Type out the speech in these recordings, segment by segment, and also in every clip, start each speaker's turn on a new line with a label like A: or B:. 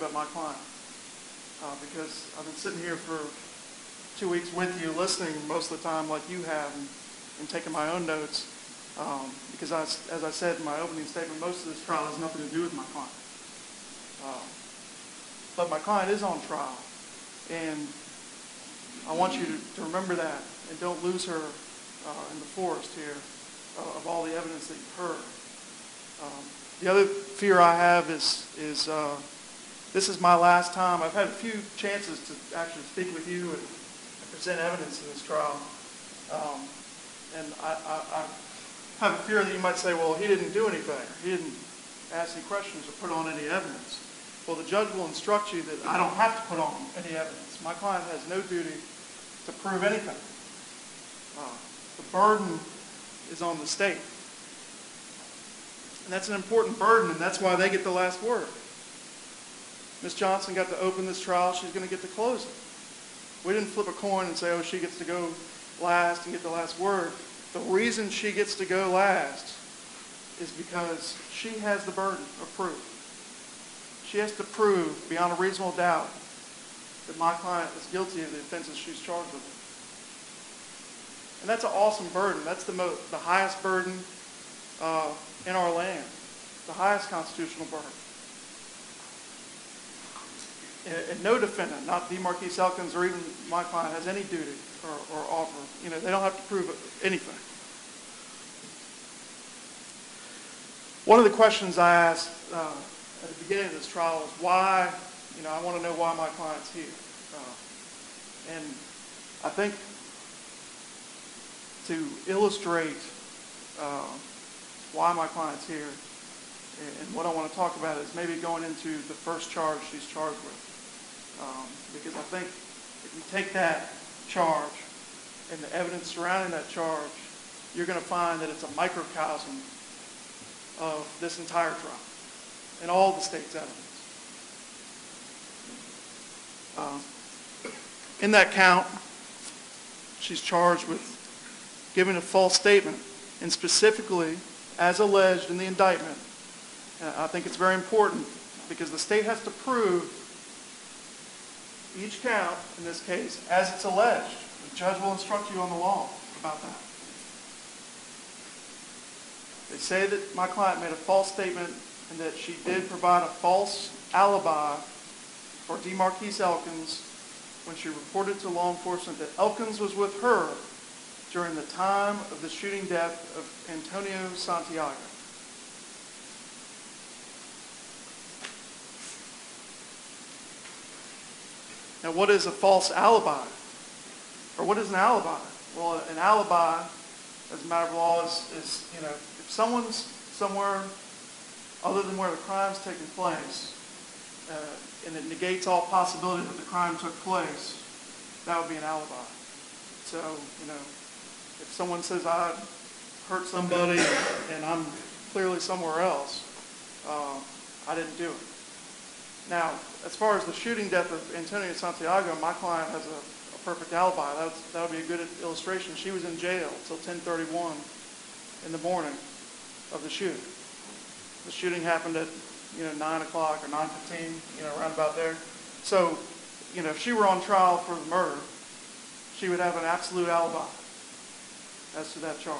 A: about my client because I've been sitting here for 2 weeks with you, listening most of the time like you have, and taking my own notes. Because as I said in my opening statement, most of this trial has nothing to do with my client. But my client is on trial, and I want you to remember that and don't lose her in the forest here of all the evidence that you've heard. The other fear I have is this is my last time. I've had a few chances to actually speak with you and present evidence in this trial. And I have a fear that you might say, well, he didn't do anything. He didn't ask any questions or put on any evidence. Well, the judge will instruct you that I don't have to put on any evidence. My client has no duty to prove anything. The burden is on the state. And that's an important burden, and that's why they get the last word. Ms. Johnson got to open this trial. She's going to get to close it. We didn't flip a coin and say, oh, she gets to go last and get the last word. The reason she gets to go last is because she has the burden of proof. She has to prove beyond a reasonable doubt that my client is guilty of the offenses she's charged with. And that's an awesome burden. That's the highest burden in our land, the highest constitutional burden. And no defendant, not DeMarquise Elkins or even my client, has any duty or offer. They don't have to prove anything. One of the questions I asked at the beginning of this trial was why, I want to know why my client's here. And I think to illustrate why my client's here, and what I want to talk about is maybe going into the first charge she's charged with. Because I think if you take that charge and the evidence surrounding that charge, you're going to find that it's a microcosm of this entire trial and all the state's evidence. In that count, she's charged with giving a false statement, and specifically, as alleged in the indictment, I think it's very important because the state has to prove each count, in this case, as it's alleged. The judge will instruct you on the law about that. They say that my client made a false statement and that she did provide a false alibi for DeMarquise Elkins when she reported to law enforcement that Elkins was with her during the time of the shooting death of Antonio Santiago. Now, what is a false alibi? Or what is an alibi? Well, an alibi, as a matter of law, is if someone's somewhere other than where the crime's taking place, and it negates all possibility that the crime took place, that would be an alibi. So, if someone says I hurt somebody and I'm clearly somewhere else, I didn't do it. Now, as far as the shooting death of Antonio Santiago, my client has a perfect alibi. That would be a good illustration. She was in jail until 10:31 in the morning of the shooting. The shooting happened at 9 o'clock or 9:15, around about there. So, if she were on trial for the murder, she would have an absolute alibi as to that charge.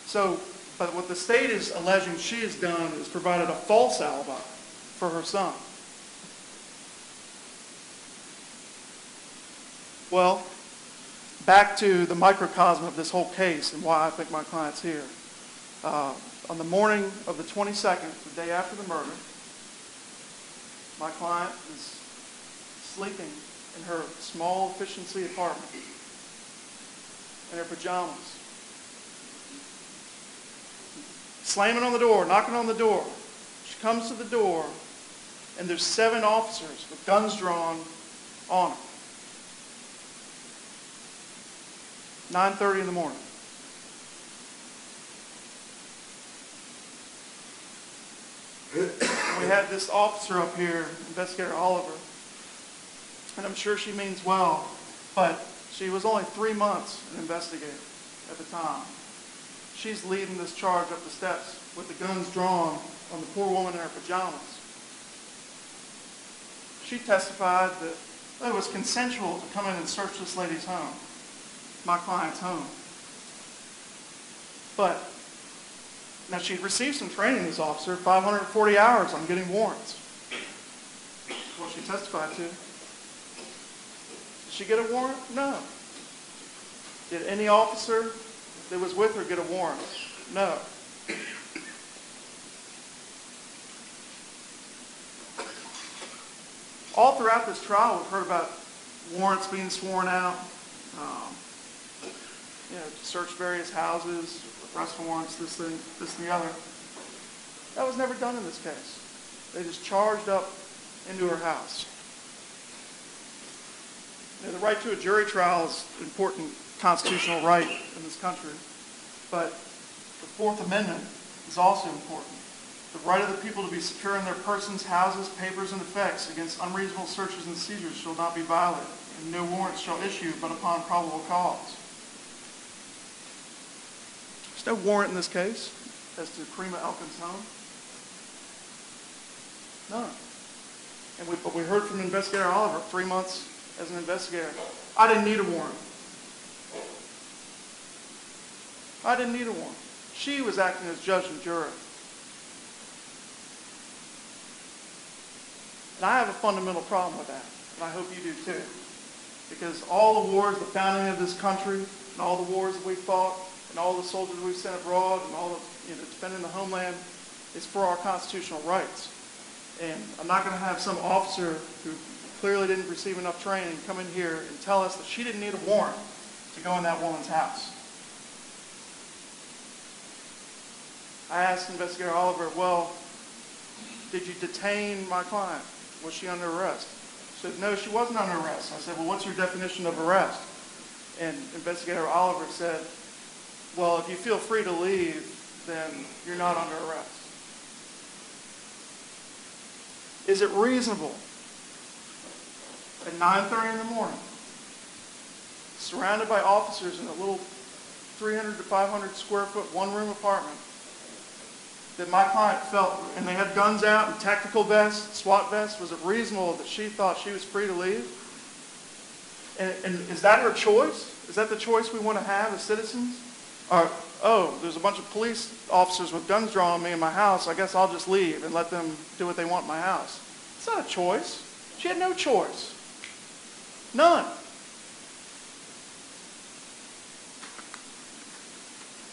A: So, but what the state is alleging she has done is provided a false alibi for her son. Well, back to the microcosm of this whole case and why I think my client's here. On the morning of the 22nd, the day after the murder, my client is sleeping in her small efficiency apartment in her pajamas. Slamming on the door, knocking on the door. She comes to the door, and there's 7 officers with guns drawn on her. 9:30 in the morning. We had this officer up here, Investigator Oliver, and I'm sure she means well, but she was only 3 months an investigator at the time. She's leading this charge up the steps with the guns drawn on the poor woman in her pajamas. She testified that it was consensual to come in and search this lady's home, my client's home. But now she'd received some training, this officer, 540 hours on getting warrants. That's what she testified to. Did she get a warrant? No. Did any officer that was with her get a warrant? No. All throughout this trial, we've heard about warrants being sworn out, to search various houses, arrest warrants, this and the other. That was never done in this case. They just charged up into her house. The right to a jury trial is an important constitutional right in this country, but the Fourth Amendment is also important. The right of the people to be secure in their persons, houses, papers, and effects against unreasonable searches and seizures shall not be violated, and no warrants shall issue but upon probable cause. There's no warrant in this case as to Prima Elkins' home. None. But we heard from Investigator Oliver, 3 months as an investigator. I didn't need a warrant. I didn't need a warrant. She was acting as judge and jury. And I have a fundamental problem with that, and I hope you do too. Because all the wars, the founding of this country, and all the wars that we fought, and all the soldiers we've sent abroad, and all the defending the homeland, is for our constitutional rights. And I'm not going to have some officer who clearly didn't receive enough training come in here and tell us that she didn't need a warrant to go in that woman's house. I asked Investigator Oliver, well, did you detain my client? Was she under arrest? She said, no, she wasn't under arrest. I said, well, what's your definition of arrest? And Investigator Oliver said, well, if you feel free to leave, then you're not under arrest. Is it reasonable at 9:30 in the morning, surrounded by officers in a little 300 to 500 square foot one-room apartment, that my client felt, and they had guns out and tactical vests, SWAT vests, was it reasonable that she thought she was free to leave? And is that her choice? Is that the choice we want to have as citizens? Or, oh, there's a bunch of police officers with guns drawn on me in my house, I guess I'll just leave and let them do what they want in my house. It's not a choice. She had no choice. None.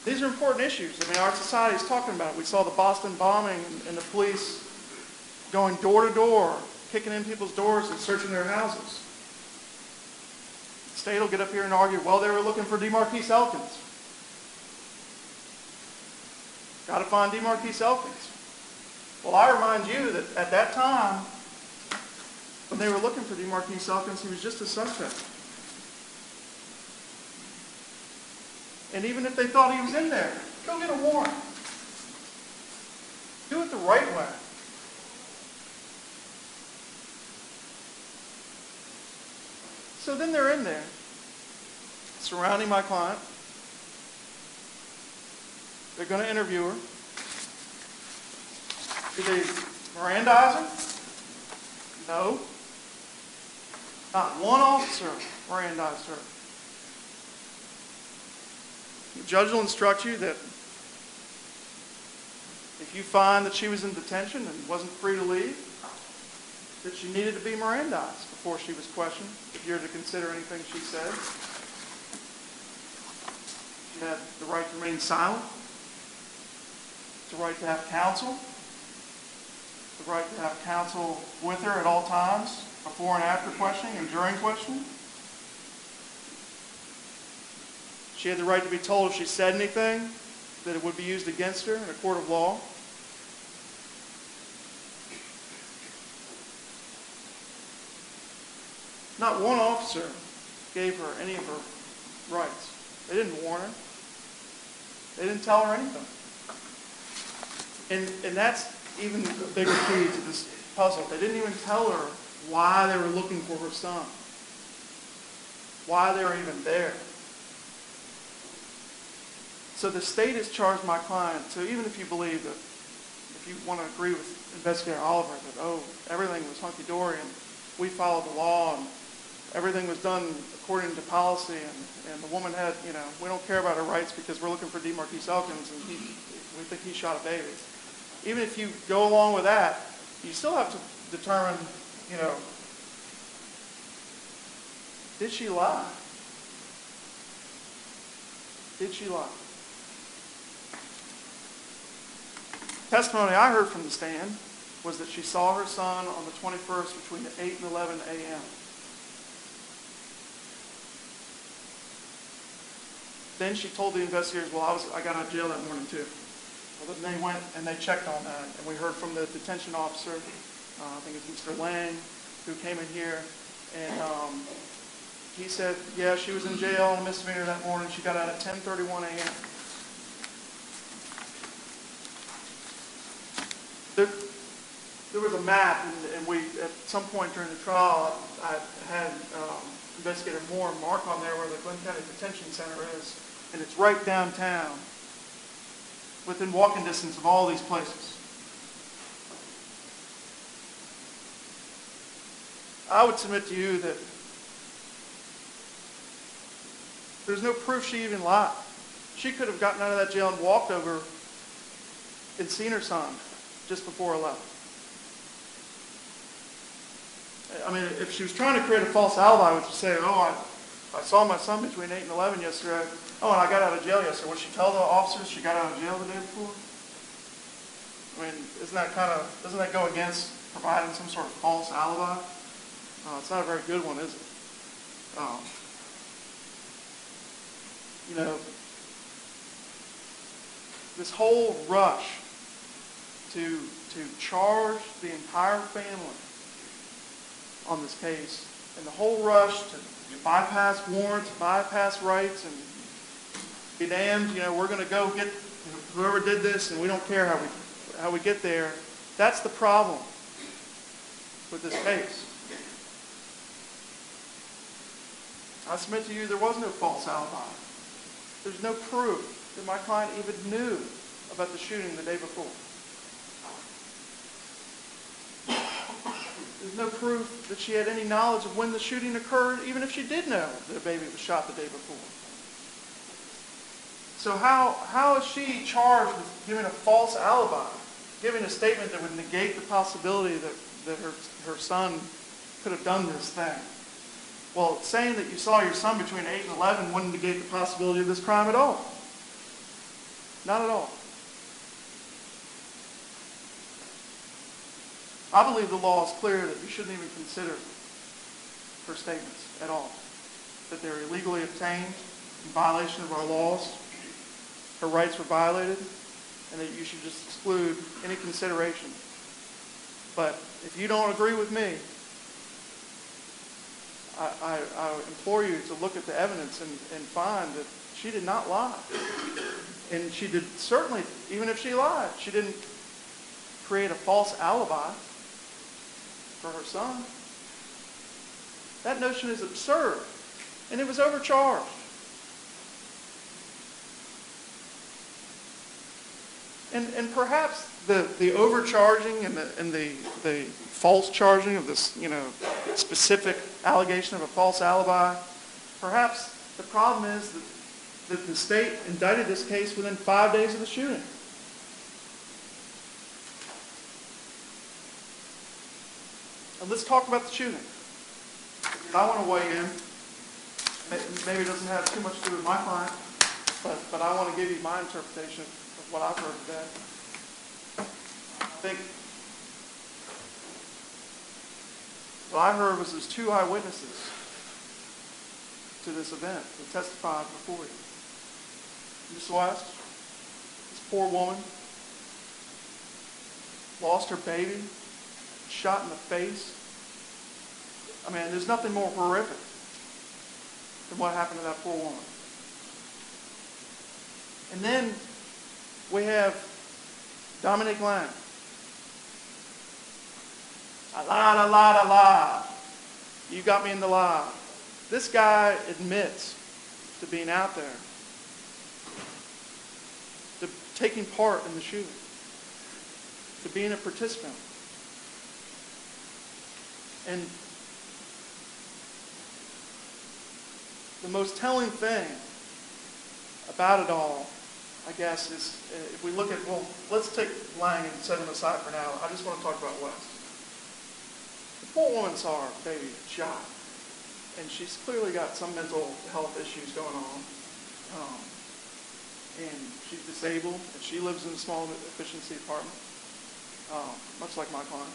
A: These are important issues. I mean, our society is talking about it. We saw the Boston bombing and the police going door to door, kicking in people's doors and searching their houses. The state will get up here and argue, well, they were looking for DeMarquise Elkins. Got to find DeMarquise Elkins. Well, I remind you that at that time, when they were looking for DeMarquise Elkins, he was just a suspect. And even if they thought he was in there, go get a warrant. Do it the right way. So then they're in there, surrounding my client. They're going to interview her. Do they Mirandize her? No. Not one officer Mirandized her. The judge will instruct you that if you find that she was in detention and wasn't free to leave, that she needed to be Mirandized before she was questioned, if you're to consider anything she said. She had the right to remain silent, the right to have counsel, the right to have counsel with her at all times, before and after questioning and during questioning. She had the right to be told if she said anything that it would be used against her in a court of law. Not one officer gave her any of her rights. They didn't warn her. They didn't tell her anything. And that's even a bigger key to this puzzle. They didn't even tell her why they were looking for her son, why they were even there. So the state has charged my client, so even if you believe that, if you want to agree with Investigator Oliver that, oh, everything was hunky-dory and we followed the law and everything was done according to policy, and the woman had, we don't care about her rights because we're looking for DeMarquise Elkins, and we think he shot a baby. Even if you go along with that, you still have to determine, did she lie? Did she lie? Testimony I heard from the stand was that she saw her son on the 21st between 8 and 11 a.m. Then she told the investigators, well, I got out of jail that morning too. Well, then they went and they checked on that, and we heard from the detention officer, I think it's Mr. Lang, who came in here, and he said, yeah, she was in jail on a misdemeanor that morning. She got out at 10:31 a.m. There was a map, and we, at some point during the trial, I had Investigator Moore mark on there where the Glenn County Detention Center is, and it's right downtown, within walking distance of all these places. I would submit to you that there's no proof she even lied. She could have gotten out of that jail and walked over and seen her son just before 11. I mean, if she was trying to create a false alibi, would she say, oh, I saw my son between 8 and 11 yesterday. Oh, and I got out of jail yesterday. Would she tell the officers she got out of jail the day before? I mean, doesn't that go against providing some sort of false alibi? It's not a very good one, is it? This whole rush to charge the entire family on this case, and the whole rush to bypass warrants, bypass rights, and be damned, we're going to go get whoever did this, and we don't care how we get there. That's the problem with this case. I submit to you there was no false alibi. There's no proof that my client even knew about the shooting the day before. There's no proof that she had any knowledge of when the shooting occurred, even if she did know that a baby was shot the day before. So how is she charged with giving a false alibi, giving a statement that would negate the possibility that her son could have done this thing? Well, saying that you saw your son between 8 and 11 wouldn't negate the possibility of this crime at all. Not at all. I believe the law is clear that you shouldn't even consider her statements at all. That they're illegally obtained in violation of our laws, her rights were violated, and that you should just exclude any consideration. But if you don't agree with me, I implore you to look at the evidence and find that she did not lie. And she did certainly, even if she lied, she didn't create a false alibi for her son. That notion is absurd, and it was overcharged. And perhaps the overcharging and the false charging of this, specific allegation of a false alibi, perhaps the problem is that the state indicted this case within 5 days of the shooting. And let's talk about the shooting. I want to weigh in. Maybe it doesn't have too much to do with my client, but I want to give you my interpretation of what I've heard today. I think what I heard was there's 2 eyewitnesses to this event that testified before you. Ms. West, this poor woman, lost her baby, shot in the face. I mean, there's nothing more horrific than what happened to that poor woman. And then we have Dominic Lang. I lied, I lied, I lied. You got me in the lie. This guy admits to being out there, to taking part in the shooting, to being a participant. And the most telling thing about it all, I guess, is if we look at, well, let's take Lang and set him aside for now. I just want to talk about West. The poor woman saw her baby shot, and she's clearly got some mental health issues going on. And she's disabled, and she lives in a small efficiency apartment, much like my client.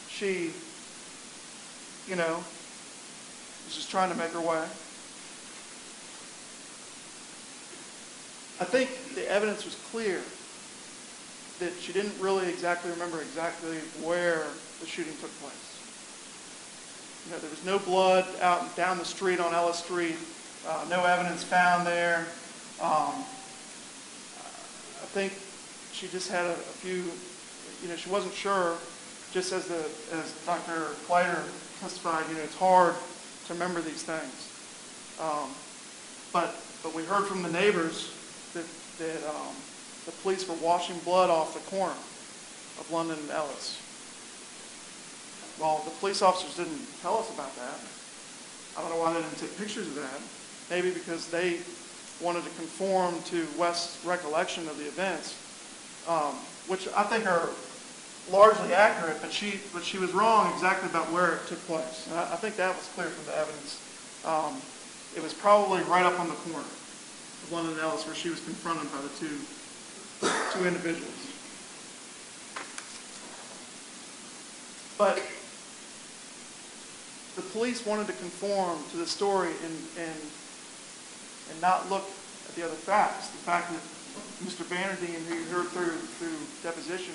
A: She, was just trying to make her way. I think the evidence was clear that she didn't really exactly remember exactly where the shooting took place. There was no blood out and down the street on Ellis Street, no evidence found there. I think she just had a few, she wasn't sure, just as Dr. Kleider testified, it's hard to remember these things. But we heard from the neighbors that the police were washing blood off the corner of London and Ellis. Well, the police officers didn't tell us about that. I don't know why they didn't take pictures of that. Maybe because they wanted to conform to West's recollection of the events, which I think are largely accurate, but she was wrong exactly about where it took place. And I think that was clear from the evidence. It was probably right up on the corner of London and Ellis where she was confronted by the two individuals. But the police wanted to conform to the story and not look at the other facts. The fact that Mr. Vanerdine, who you heard through deposition,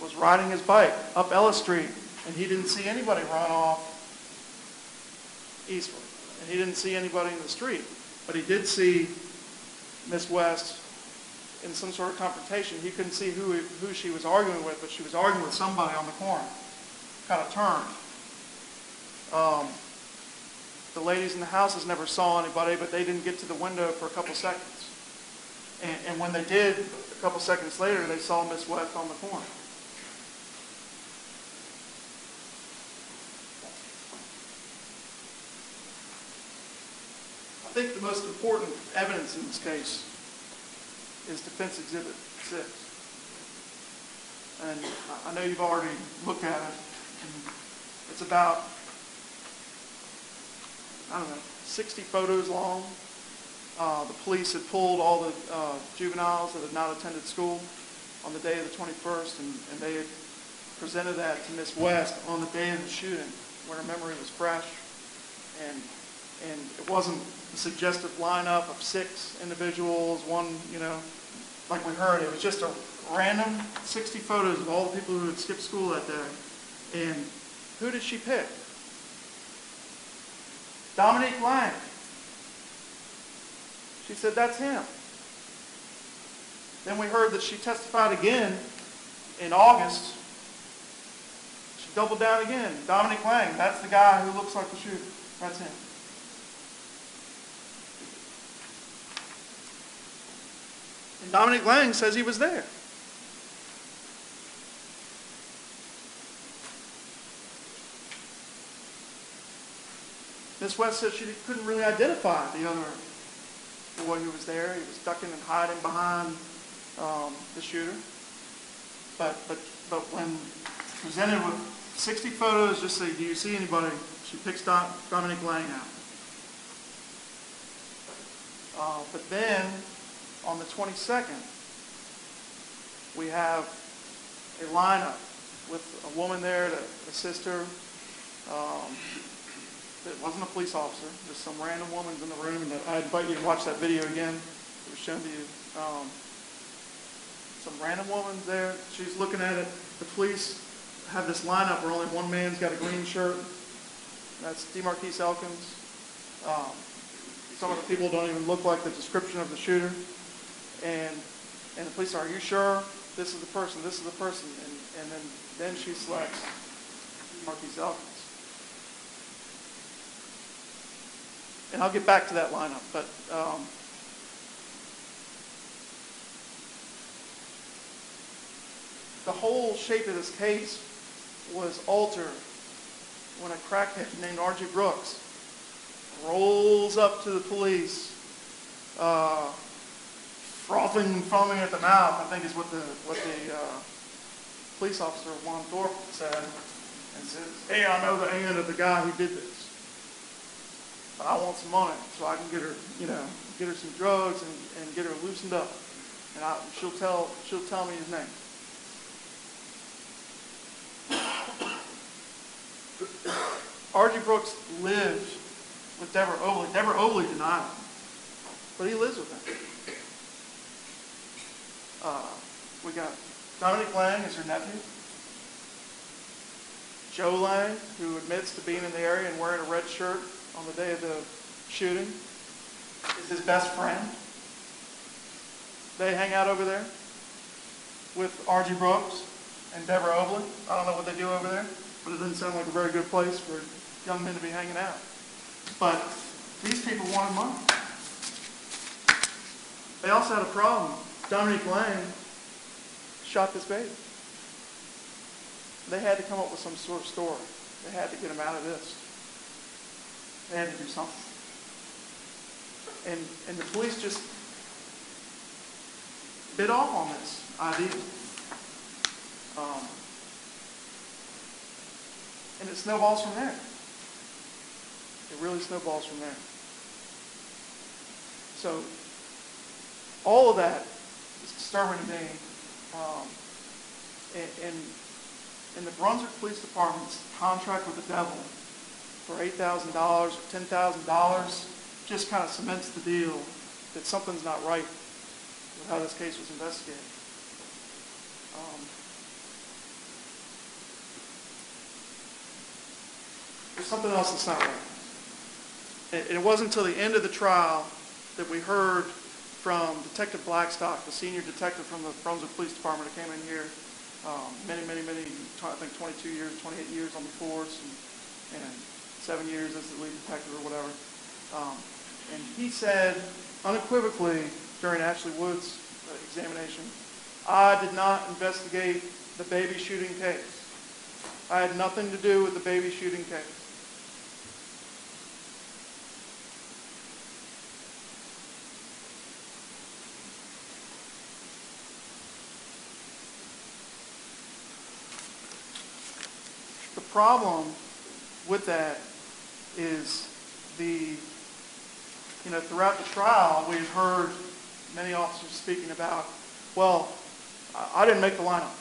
A: was riding his bike up Ellis Street, and he didn't see anybody run off eastward. And he didn't see anybody in the street. But he did see Miss West in some sort of confrontation. He couldn't see who she was arguing with, but she was arguing with somebody on the corner. Kind of turned. The ladies in the houses never saw anybody, but they didn't get to the window for a couple seconds. And when they did, a couple seconds later, they saw Miss West on the corner. I think the most important evidence in this case is Defense Exhibit 6. And I know you've already looked at it. And it's about, 60 photos long. The police had pulled all the juveniles that had not attended school on the day of the 21st, and they had presented that to Miss West on the day of the shooting, when her memory was fresh. And it wasn't a suggestive lineup of 6 individuals, one, like we heard. It was just a random 60 photos of all the people who had skipped school that day. And who did she pick? Dominique Lang. She said, that's him. Then we heard that she testified again in August. She doubled down again. Dominique Lang, that's the guy who looks like the shooter. That's him. And Dominique Lang says he was there. Miss West said she couldn't really identify the other boy who was there. He was ducking and hiding behind the shooter. But when presented with 60 photos, just say, do you see anybody? She picks Dominique Lang out. But then, on the 22nd, we have a lineup with a woman there to assist her. It wasn't a police officer, just some random woman's in the room, and I invite you to watch that video again. It was shown to you. Some random woman's there. She's looking at it. The police have this lineup where only one man's got a green shirt. That's DeMarquise Elkins. Some of the people don't even look like the description of the shooter. And the police are you sure this is the person? This is the person. And then she selects DeMarquise Elkins. And I'll get back to that lineup, but the whole shape of this case was altered when a crackhead named R.J. Brooks rolls up to the police, frothing and foaming at the mouth, I think is what the police officer, Juan Thorpe, said, and says, "Hey, I know the aunt of the guy who did this, but I want some money so I can get her, get her some drugs and get her loosened up, and she'll tell me his name." R.G. Brooks lived with Deborah Obley. Deborah Obley denied it, but he lives with them. We got Dominic Lang is her nephew. Joe Lang, who admits to being in the area and wearing a red shirt on the day of the shooting, is his best friend. They hang out over there with R.G. Brooks and Deborah Obley. I don't know what they do over there, but it doesn't sound like a very good place for young men to be hanging out. But these people wanted money. They also had a problem. Dominic Lang shot this baby. They had to come up with some sort of story. They had to get him out of this. They had to do something. And the police just bit off on this idea. And it snowballs from there. It really snowballs from there. So all of that is disturbing to me. And the Brunswick Police Department's contract with the devil for $8,000 or $10,000 just kind of cements the deal that something's not right with how this case was investigated. There's something else that's not right. And it wasn't until the end of the trial that we heard from Detective Blackstock, the senior detective from the Brunswick Police Department, that came in here many, I think 22 years, 28 years on the force, and 7 years as the lead detective or whatever. And he said unequivocally during Ashley Wood's examination, "I did not investigate the baby shooting case. I had nothing to do with the baby shooting case." The problem with that is throughout the trial, we've heard many officers speaking about, well, I didn't make the lineup.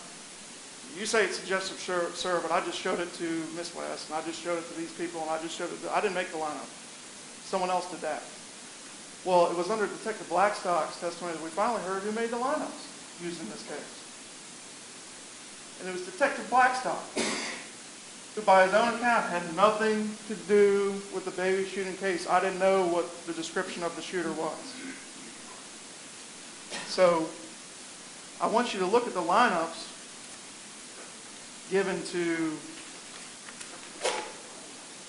A: You say it's suggestive, sir, but I just showed it to Miss West, and I just showed it to these people, and I didn't make the lineup. Someone else did that. Well, it was under Detective Blackstock's testimony that we finally heard who made the lineups used in this case. And it was Detective Blackstock, who by his own account had nothing to do with the baby shooting case. I didn't know what the description of the shooter was. So I want you to look at the lineups given to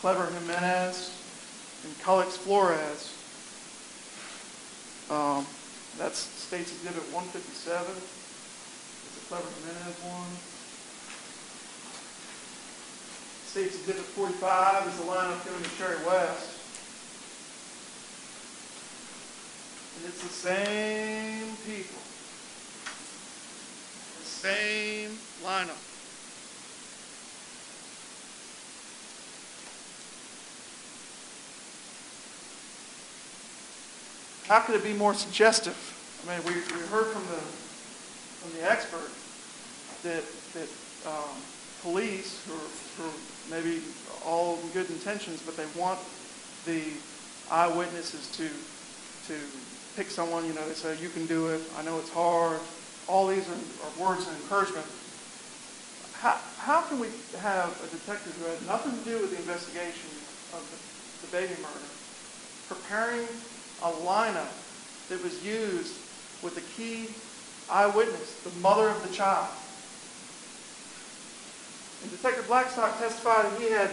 A: Clever Jimenez and Cullix Flores. That's State's Exhibit 157. It's a Clever Jimenez one. State's Exhibit 45 is the lineup given to Sherry West. And it's the same people. The same lineup. How could it be more suggestive? I mean, we heard from the expert that police, who are maybe all in good intentions, but they want the eyewitnesses to pick someone. They say, "You can do it. I know it's hard." All these are words of encouragement. How can we have a detective who had nothing to do with the investigation of the baby murder preparing a lineup that was used with the key eyewitness, the mother of the child? And Detective Blackstock testified that he had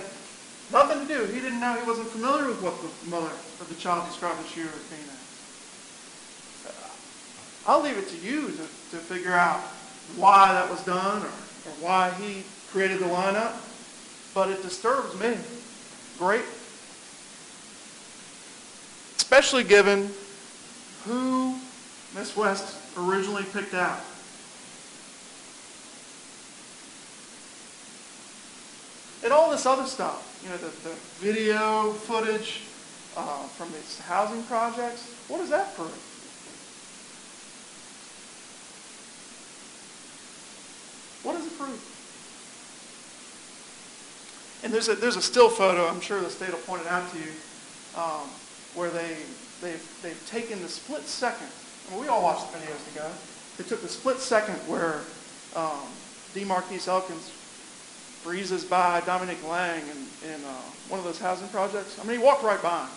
A: nothing to do. He didn't know. He wasn't familiar with what the mother of the child described the shooter as being as. I'll leave it to you to figure out why that was done or why he created the lineup, but it disturbs me greatly. especially given who Miss West originally picked out. And all this other stuff, you know, the video footage from these housing projects, what does that prove? What does it prove? And there's a still photo, I'm sure the state will point it out to you, where they've taken the split second. I mean, we all watched the videos together. They took the split second where DeMarquise Elkins breezes by Dominic Lang in one of those housing projects. I mean, he walked right by him,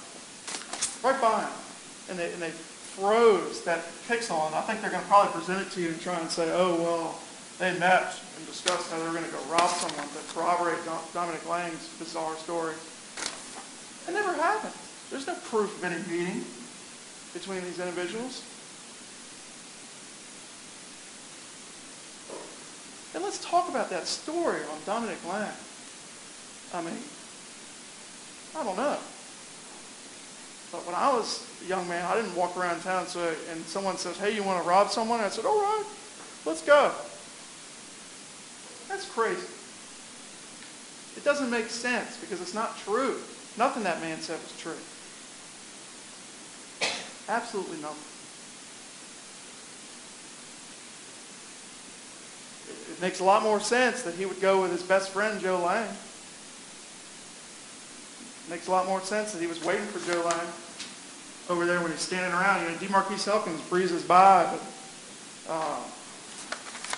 A: and they froze that pixel, and I think they're going to probably present it to you and try and say, oh, well, they met and discussed how they were going to go rob someone to corroborate Dominic Lang's bizarre story. It never happened. There's no proof of any meeting between these individuals. And let's talk about that story on Dominic Lang. I mean, I don't know. But when I was a young man, I didn't walk around town and someone says, hey, you want to rob someone? And I said, all right, let's go. That's crazy. It doesn't make sense because it's not true. Nothing that man said was true. Absolutely nothing. It makes a lot more sense that he would go with his best friend, Joe Lang. It makes a lot more sense that he was waiting for Joe Lang over there when he's standing around. You know, DeMarquise Elkins breezes by, but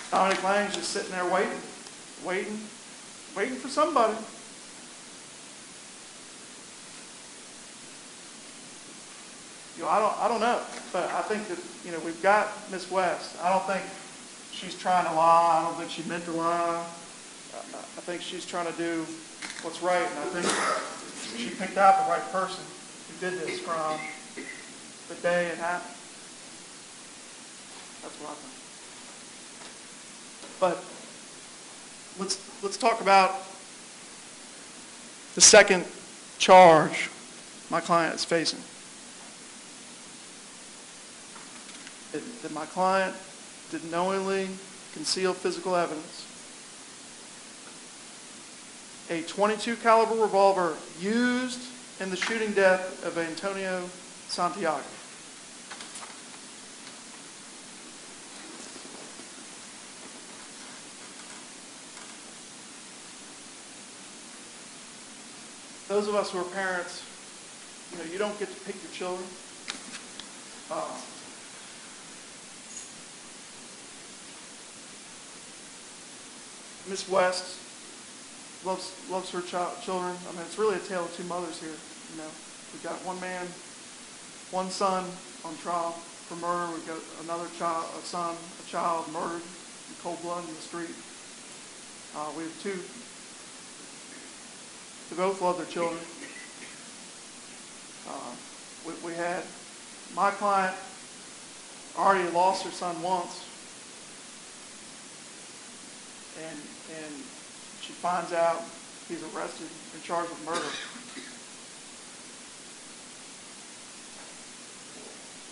A: Dominic Lang's just sitting there waiting for somebody. You know, I don't know, but I think that, you know, we've got Miss West. I don't think she's trying to lie. I don't think she meant to lie. I think she's trying to do what's right, and I think she picked out the right person who did this crime the day it happened. That's what I think. But let's talk about the second charge my client is facing. That my client did knowingly conceal physical evidence. A .22 caliber revolver used in the shooting death of Antonio Santiago. Those of us who are parents, you know, you don't get to pick your children. Miss West loves her children. I mean, it's really a tale of two mothers here. You know, we've got one man, one son on trial for murder. We've got another child, a child murdered in cold blood in the street. We have two. They both love their children. We had my client already lost her son once, and she finds out he's arrested and charged with murder.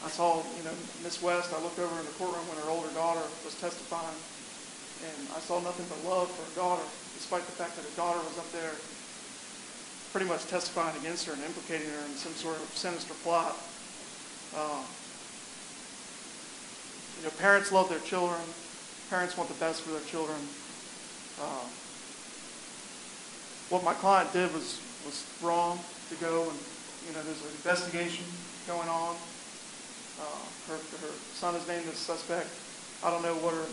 A: I saw, you know, Miss West. I looked over in the courtroom when her older daughter was testifying, and I saw nothing but love for her daughter, despite the fact that her daughter was up there pretty much testifying against her and implicating her in some sort of sinister plot. You know, parents love their children. Parents want the best for their children. What my client did was wrong to go, and you know, there's an investigation going on. Her son is named as suspect. I don't know what her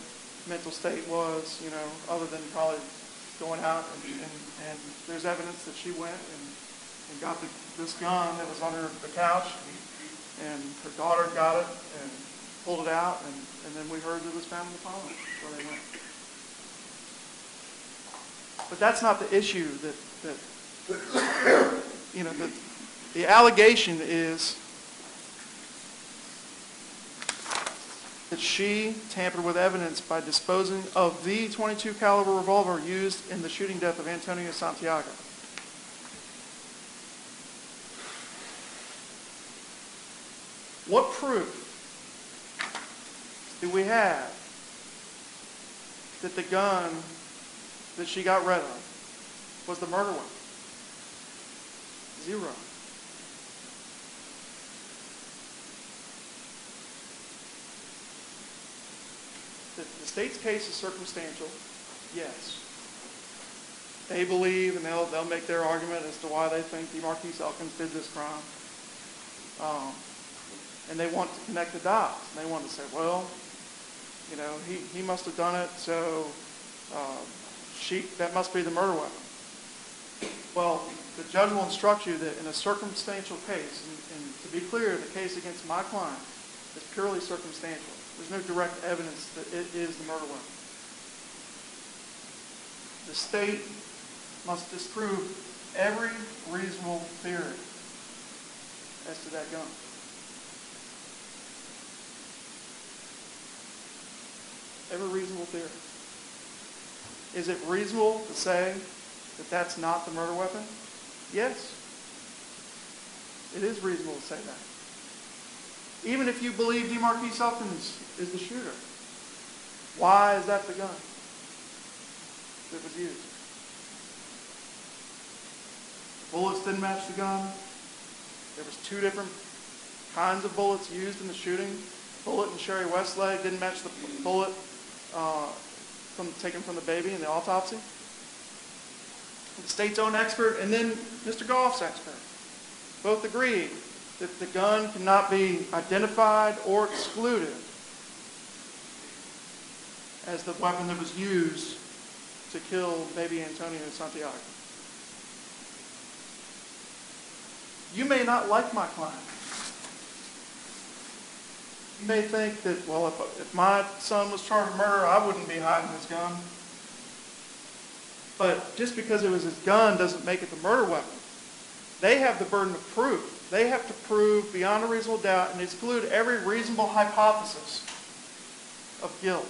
A: mental state was, you know, other than probably going out and there's evidence that she went and got this gun that was under the couch, and her daughter got it and pulled it out, and then we heard it was found in the pond where they went. But that's not the issue. That you know, the allegation is that she tampered with evidence by disposing of the .22 caliber revolver used in the shooting death of Antonio Santiago. What proof do we have that the gun that she got rid of was the murder weapon? Zero. The state's case is circumstantial, yes. They believe, and they'll make their argument as to why they think DeMarquise Elkins did this crime. And they want to connect the dots. And they want to say, well, you know, he must have done it, so that must be the murder weapon. Well, the judge will instruct you that in a circumstantial case, and to be clear, the case against my client is purely circumstantial. There's no direct evidence that it is the murder weapon. The state must disprove every reasonable theory as to that gun. Every reasonable theory. Is it reasonable to say that that's not the murder weapon? Yes. It is reasonable to say that. Even if you believe DeMarquise Elkins is the shooter, why is that the gun that was used? Bullets didn't match the gun. There was 2 different kinds of bullets used in the shooting. Bullet in Sherry Westleg didn't match the bullet taken from the baby in the autopsy. The state's own expert and then Mr. Goff's expert both agreed that the gun cannot be identified or excluded as the weapon that was used to kill baby Antonio Santiago. You may not like my client. You may think that, well, if my son was charged with murder, I wouldn't be hiding his gun. But just because it was his gun doesn't make it the murder weapon. They have the burden of proof. They have to prove beyond a reasonable doubt and exclude every reasonable hypothesis of guilt.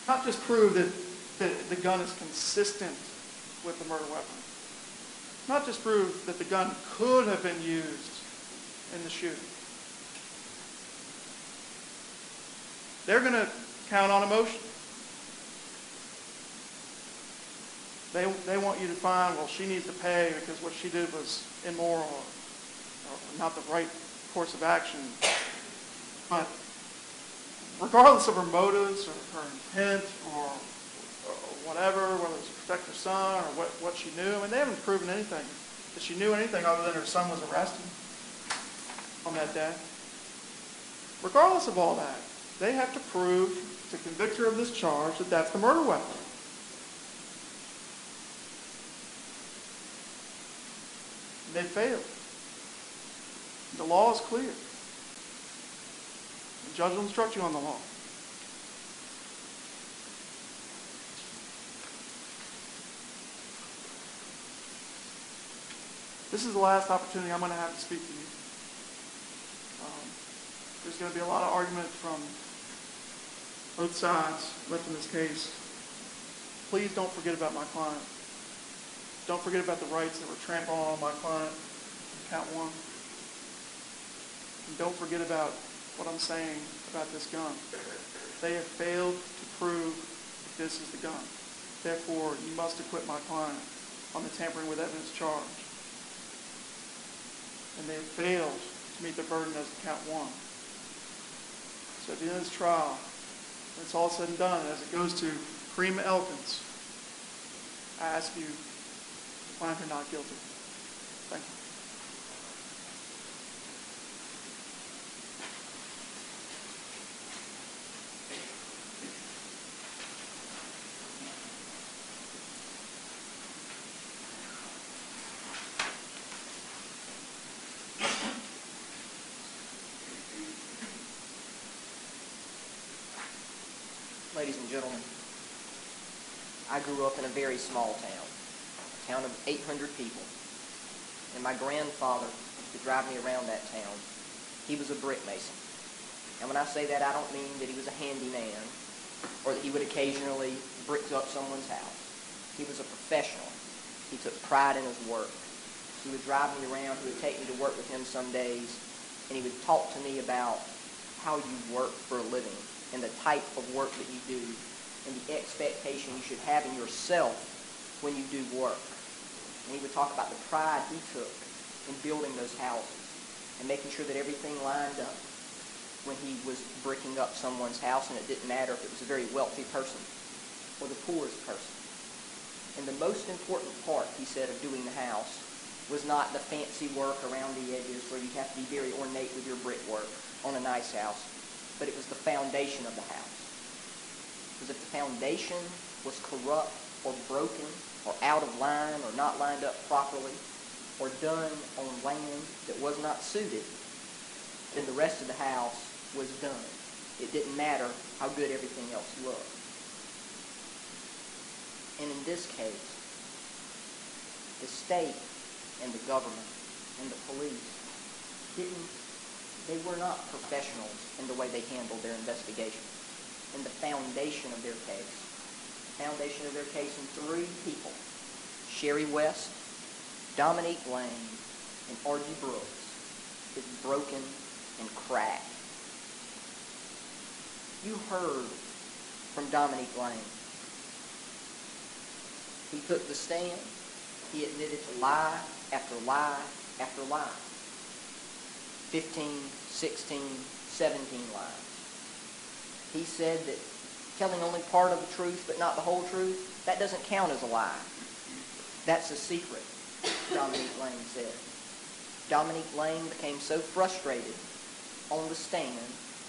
A: Not just prove that the gun is consistent with the murder weapon. Not just prove that the gun could have been used in the shooting. They're going to count on emotion. They want you to find, well, she needs to pay because what she did was immoral or not the right course of action. But regardless of her motives or her intent or whatever, whether it's to protect her son or what she knew, I mean, they haven't proven anything, that she knew anything other than her son was arrested on that day. Regardless of all that, they have to prove to convict her of this charge that that's the murder weapon. And they failed. The law is clear. The judge will instruct you on the law. This is the last opportunity I'm going to have to speak to you. There's going to be a lot of argument from both sides left in this case. Please don't forget about my client. Don't forget about the rights that were trampled on my client in count 1. And don't forget about what I'm saying about this gun. They have failed to prove that this is the gun. Therefore, you must acquit my client on the tampering with evidence charge. And they have failed to meet their burden as to count 1. So at the end of this trial, when it's all said and done, as it goes to Prima Elkins, I ask you to find her not guilty. Thank you.
B: Ladies and gentlemen, I grew up in a very small town, a town of 800 people. And my grandfather used to drive me around that town. He was a brick mason. And when I say that, I don't mean that he was a handyman or that he would occasionally brick up someone's house. He was a professional. He took pride in his work. He would drive me around. He would take me to work with him some days. and he would talk to me about how you work for a living and the type of work that you do and the expectation you should have in yourself when you do work. And he would talk about the pride he took in building those houses and making sure that everything lined up when he was bricking up someone's house, and it didn't matter if it was a very wealthy person or the poorest person. And the most important part, he said, of doing the house was not the fancy work around the edges where you have to be very ornate with your brickwork on a nice house, but it was the foundation of the house. Because if the foundation was corrupt or broken or out of line or not lined up properly or done on land that was not suited, then the rest of the house was done. It didn't matter how good everything else looked. And in this case, the state and the government and the police they were not professionals in the way they handled their investigation. And the foundation of their case in three people, Sherry West, Dominique Lane, and R.G. Brooks, is broken and cracked. You heard from Dominique Lane. He took the stand. He admitted to lie after lie after lie. 15, 16, 17 lies. He said that telling only part of the truth but not the whole truth, that doesn't count as a lie. That's a secret, Dominique Lane said. Dominique Lane became so frustrated on the stand,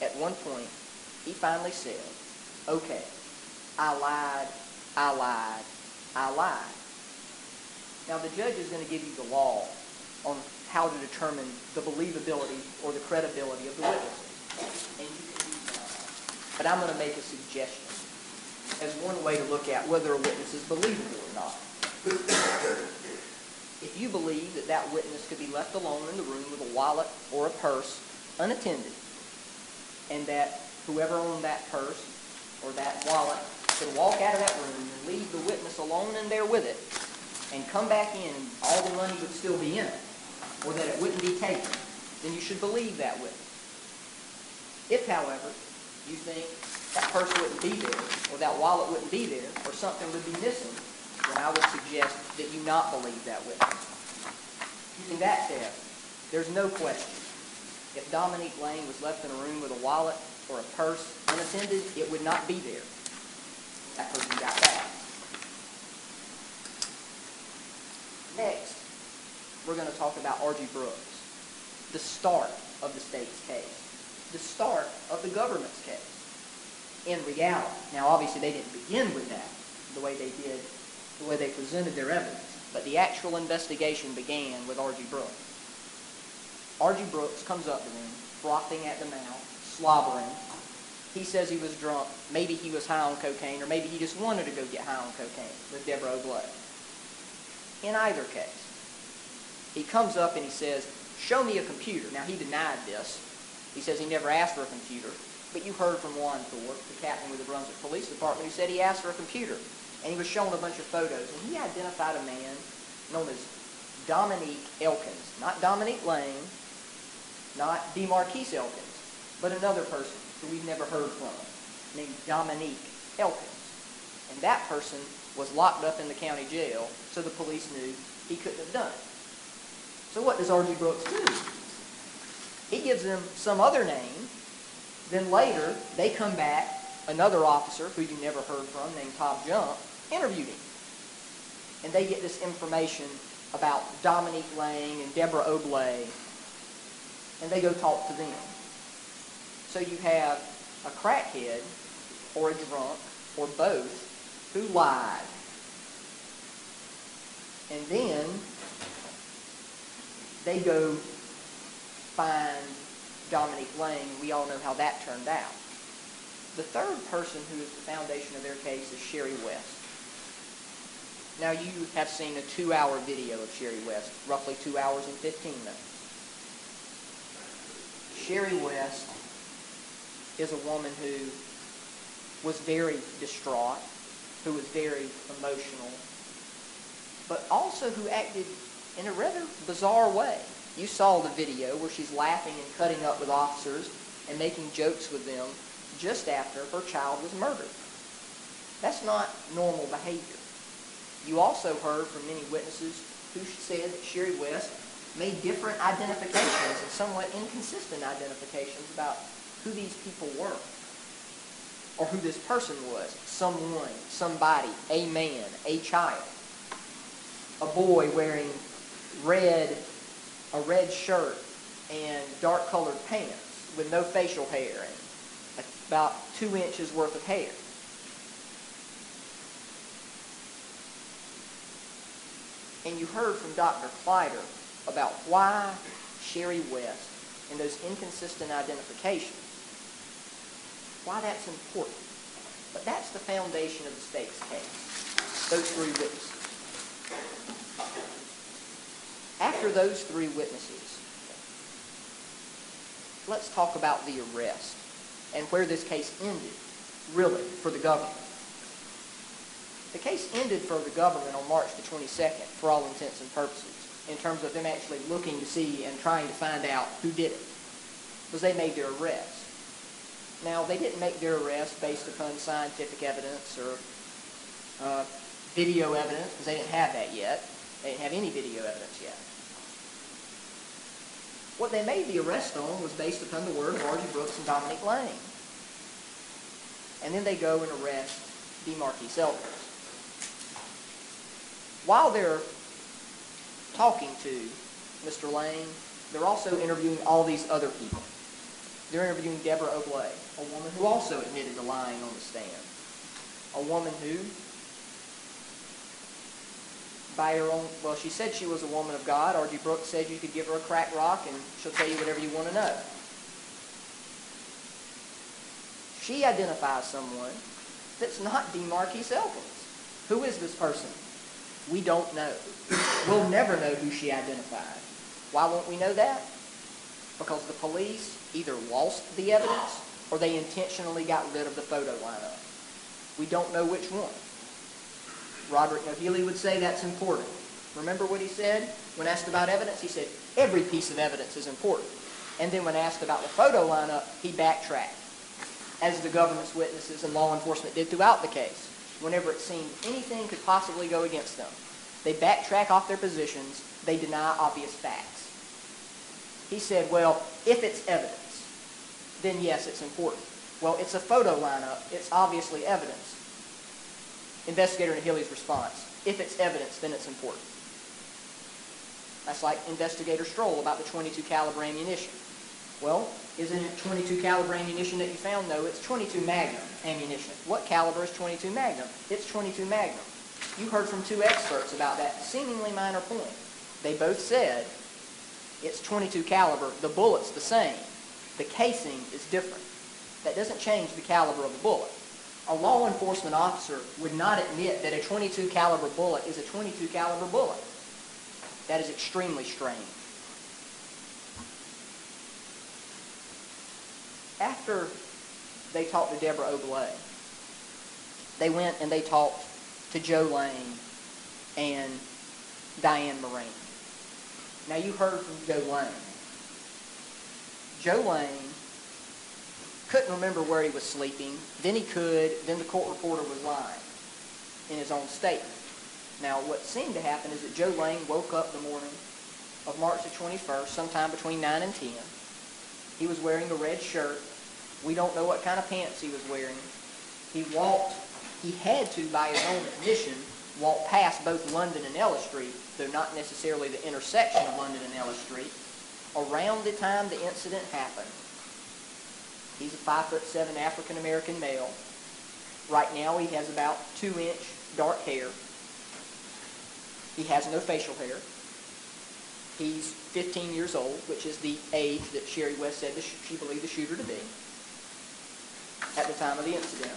B: at one point, he finally said, okay, I lied, I lied, I lied. Now the judge is going to give you the law on how to determine the believability or the credibility of the witnesses. And you can do that. But I'm going to make a suggestion as one way to look at whether a witness is believable or not. If you believe that that witness could be left alone in the room with a wallet or a purse unattended, and that whoever owned that purse or that wallet could walk out of that room and leave the witness alone in there with it and come back in and all the money would still be in it, or that it wouldn't be taken, then you should believe that witness. If, however, you think that purse wouldn't be there, or that wallet wouldn't be there, or something would be missing, then I would suggest that you not believe that witness. Using that test, there's no question. If Dominique Lane was left in a room with a wallet or a purse unattended, it would not be there. That person got back. Next, we're going to talk about R.G. Brooks, the start of the state's case, the start of the government's case. In reality, now obviously they didn't begin with that the way they did, the way they presented their evidence, but the actual investigation began with R.G. Brooks. R.G. Brooks comes up to them, frothing at the mouth, slobbering. He says he was drunk, maybe he was high on cocaine, or maybe he just wanted to go get high on cocaine with Deborah Oblay. In either case, he comes up and he says, show me a computer. Now, he denied this. He says he never asked for a computer. But you heard from Juan Thorpe, the captain with the Brunswick Police Department, who said he asked for a computer. And he was shown a bunch of photos. And he identified a man known as Dominique Elkins. Not Dominique Lane, not DeMarquise Elkins, but another person who we've never heard from, named Dominique Elkins. And that person was locked up in the county jail, so the police knew he couldn't have done it. So what does R.G. Brooks do? He gives them some other name. Then later, they come back, another officer who you never heard from, named Todd Jump, interviewed him. And they get this information about Dominique Lane and Deborah Oblay, and they go talk to them. So you have a crackhead, or a drunk, or both, who lied. And then they go find Dominique Lane. We all know how that turned out. The third person who is the foundation of their case is Sherry West. Now you have seen a 2-hour video of Sherry West, roughly 2 hours and 15 minutes. Sherry West is a woman who was very distraught, who was very emotional, but also who acted in a rather bizarre way. You saw the video where she's laughing and cutting up with officers and making jokes with them just after her child was murdered. That's not normal behavior. You also heard from many witnesses who said that Sherry West made different identifications and somewhat inconsistent identifications about who these people were or who this person was. Someone, somebody, a man, a child, a boy wearing a red shirt and dark-colored pants with no facial hair and about 2 inches worth of hair. And you heard from Dr. Kleider about why Sherry West and those inconsistent identifications, why that's important. But that's the foundation of the state's case, those 3 witnesses. After those 3 witnesses, let's talk about the arrest and where this case ended, really, for the government. The case ended for the government on March the 22nd, for all intents and purposes, in terms of them actually looking to see and trying to find out who did it, because they made their arrest. Now, they didn't make their arrest based upon scientific evidence or video evidence, because they didn't have that yet. They didn't have any video evidence yet. What they made the arrest on was based upon the word of Margie Brooks and Dominic Lane. And then they go and arrest DeMarquise Elkins. While they're talking to Mr. Lane, they're also interviewing all these other people. They're interviewing Deborah Oblay, a woman who also admitted to lying on the stand. A woman who, by her own, well, she said she was a woman of God. R.G. Brooks said you could give her a crack rock and she'll tell you whatever you want to know. She identifies someone that's not DeMarquise Elkins. Who is this person? We don't know. We'll never know who she identified. Why won't we know that? Because the police either lost the evidence or they intentionally got rid of the photo lineup. We don't know which one. Roderick Nohely would say that's important. Remember what he said? When asked about evidence, he said, every piece of evidence is important. And then when asked about the photo lineup, he backtracked, as the government's witnesses and law enforcement did throughout the case. Whenever it seemed anything could possibly go against them, they backtrack off their positions, they deny obvious facts. He said, well, if it's evidence, then yes, it's important. Well, it's a photo lineup, it's obviously evidence. Investigator Nohely's response, if it's evidence, then it's important. That's like Investigator Stroll about the .22 caliber ammunition. Well, isn't it .22 caliber ammunition that you found? No, it's .22 Magnum ammunition. What caliber is .22 Magnum? It's .22 Magnum. You heard from 2 experts about that seemingly minor point. They both said it's .22 caliber, the bullet's the same. The casing is different. That doesn't change the caliber of the bullet. A law enforcement officer would not admit that a .22 caliber bullet is a .22 caliber bullet. That is extremely strange. After they talked to Deborah Oblay, they went and they talked to Joe Lane and Diane Moran. Now you heard from Joe Lane. Joe Lane couldn't remember where he was sleeping, then he could, then the court reporter was lying in his own statement. Now what seemed to happen is that Joe Lane woke up the morning of March the 21st, sometime between 9 and 10. He was wearing a red shirt. We don't know what kind of pants he was wearing. He had to, by his own admission, walk past both London and Ellis Street, though not necessarily the intersection of London and Ellis Street, around the time the incident happened. He's a 5'7" African-American male. Right now he has about 2-inch dark hair. He has no facial hair. He's 15 years old, which is the age that Sherry West said she believed the shooter to be at the time of the incident.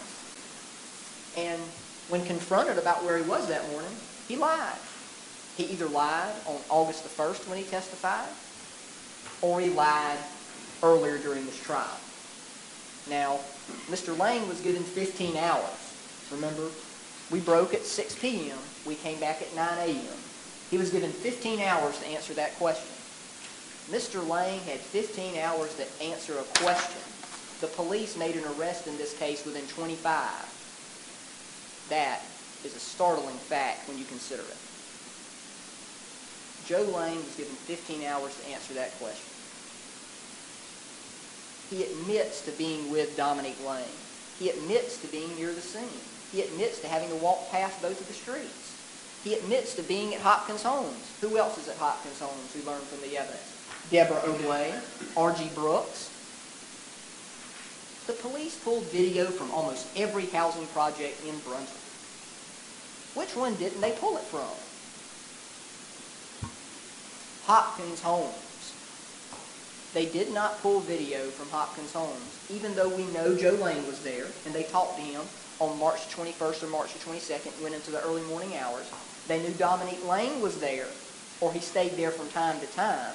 B: And when confronted about where he was that morning, he lied. He either lied on August the 1st when he testified, or he lied earlier during this trial. Now, Mr. Lane was given 15 hours. Remember, we broke at 6 p.m. We came back at 9 a.m. He was given 15 hours to answer that question. Mr. Lang had 15 hours to answer a question. The police made an arrest in this case within 25. That is a startling fact when you consider it. Joe Lang was given 15 hours to answer that question. He admits to being with Dominique Lang. He admits to being near the scene. He admits to having to walk past both of the streets. He admits to being at Hopkins' homes. Who else is at Hopkins' homes who learned from the evidence? Deborah Oblay, R.G. Brooks. The police pulled video from almost every housing project in Brunswick. Which one didn't they pull it from? Hopkins' homes. They did not pull video from Hopkins' homes, even though we know Joe Lang was there, and they talked to him on March 21st or March 22nd, went into the early morning hours. They knew Dominique Lang was there, or he stayed there from time to time.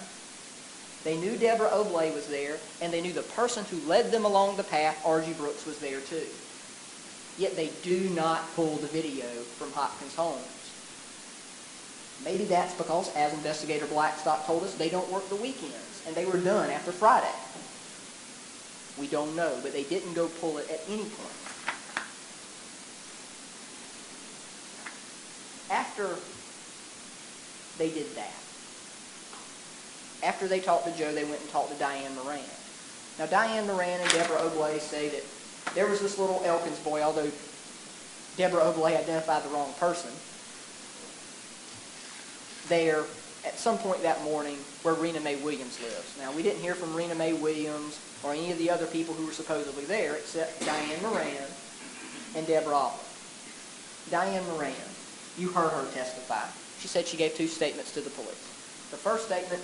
B: They knew Deborah Oblay was there, and they knew the person who led them along the path, R.G. Brooks, was there too. Yet they do not pull the video from Hopkins' homes. Maybe that's because, as Investigator Blackstock told us, they don't work the weekends, and they were done after Friday. We don't know, but they didn't go pull it at any point. After they did that, after they talked to Joe, they went and talked to Diane Moran. Now, Diane Moran and Deborah Oblay say that there was this little Elkins boy, although Deborah Oblay identified the wrong person, there at some point that morning where Rena Mae Williams lives. Now, we didn't hear from Rena Mae Williams or any of the other people who were supposedly there except Diane Moran and Deborah Oblay. Diane Moran, you heard her testify. She said she gave two statements to the police. The first statement,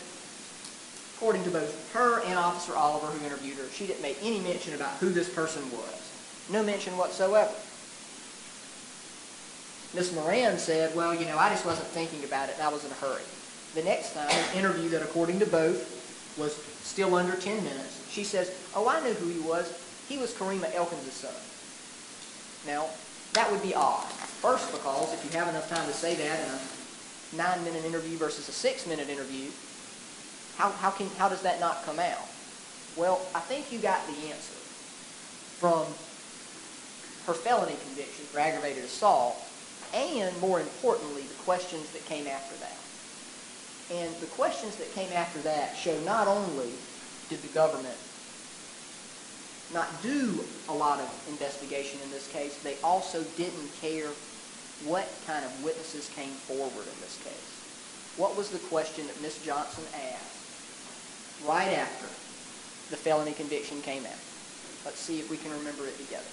B: according to both her and Officer Oliver, who interviewed her, she didn't make any mention about who this person was. No mention whatsoever. Miss Moran said, well, I just wasn't thinking about it and I was in a hurry. The next time, an interview that, according to both, was still under 10 minutes, she says, oh, I knew who he was. He was Karima Elkins' son. Now, that would be odd. First, because if you have enough time to say that in a 9-minute interview versus a 6-minute interview, how does that not come out? Well, I think you got the answer from her felony conviction for aggravated assault and, more importantly, the questions that came after that. And the questions that came after that show not only did the government not do a lot of investigation in this case, they also didn't care what kind of witnesses came forward in this case. What was the question that Miss Johnson asked right after the felony conviction came out? Let's see if we can remember it together.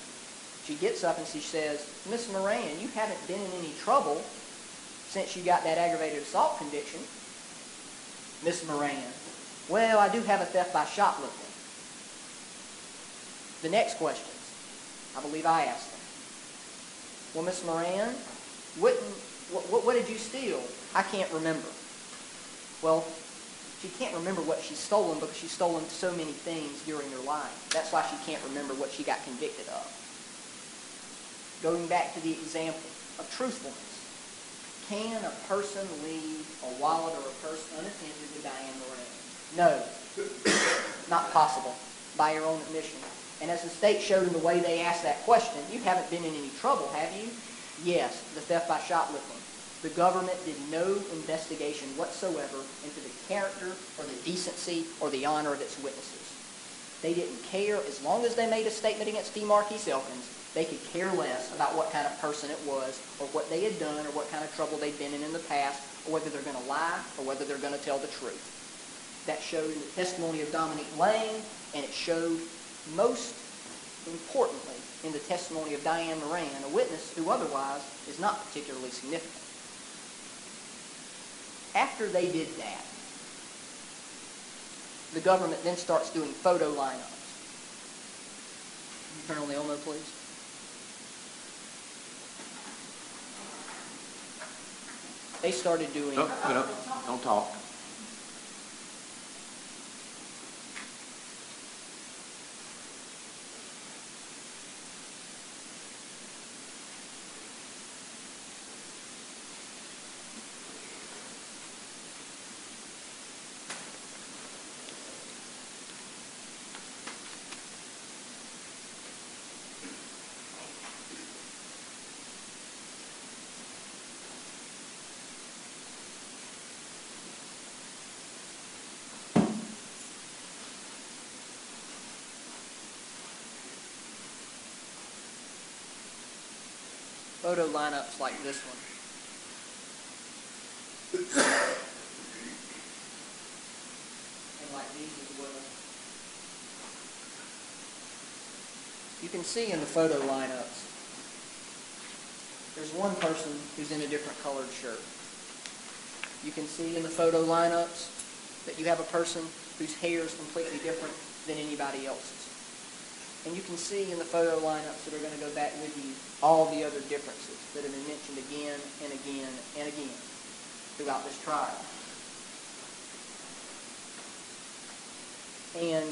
B: She gets up and she says, Miss Moran, you haven't been in any trouble since you got that aggravated assault conviction. Miss Moran, well, I do have a theft by shoplifting. The next questions, I believe I asked them. Well, Miss Moran, what did you steal? I can't remember. Well, she can't remember what she's stolen because she's stolen so many things during her life. That's why she can't remember what she got convicted of. Going back to the example of truthfulness, can a person leave a wallet or a purse unattended with Diane Moran? No, not possible, by your own admission. And as the state showed in the way they asked that question, you haven't been in any trouble, have you? Yes, the theft by shoplifting. The government did no investigation whatsoever into the character or the decency or the honor of its witnesses. They didn't care. As long as they made a statement against DeMarquise Elkins, they could care less about what kind of person it was or what they had done or what kind of trouble they'd been in the past or whether they're going to lie or whether they're going to tell the truth. That showed in the testimony of Dominique Lang, and it showed most importantly in the testimony of Diane Moran, a witness who otherwise is not particularly significant. After they did that, the government then starts doing photo lineups. Turn on the Elmo, please. They started doing...
C: No, don't talk.
B: photo lineups like this one. And like these as well. You can see in the photo lineups, there's one person who's in a different colored shirt. You can see in the photo lineups that you have a person whose hair is completely different than anybody else's. And you can see in the photo lineups that are going to go back with you all the other differences that have been mentioned again and again and again throughout this trial. And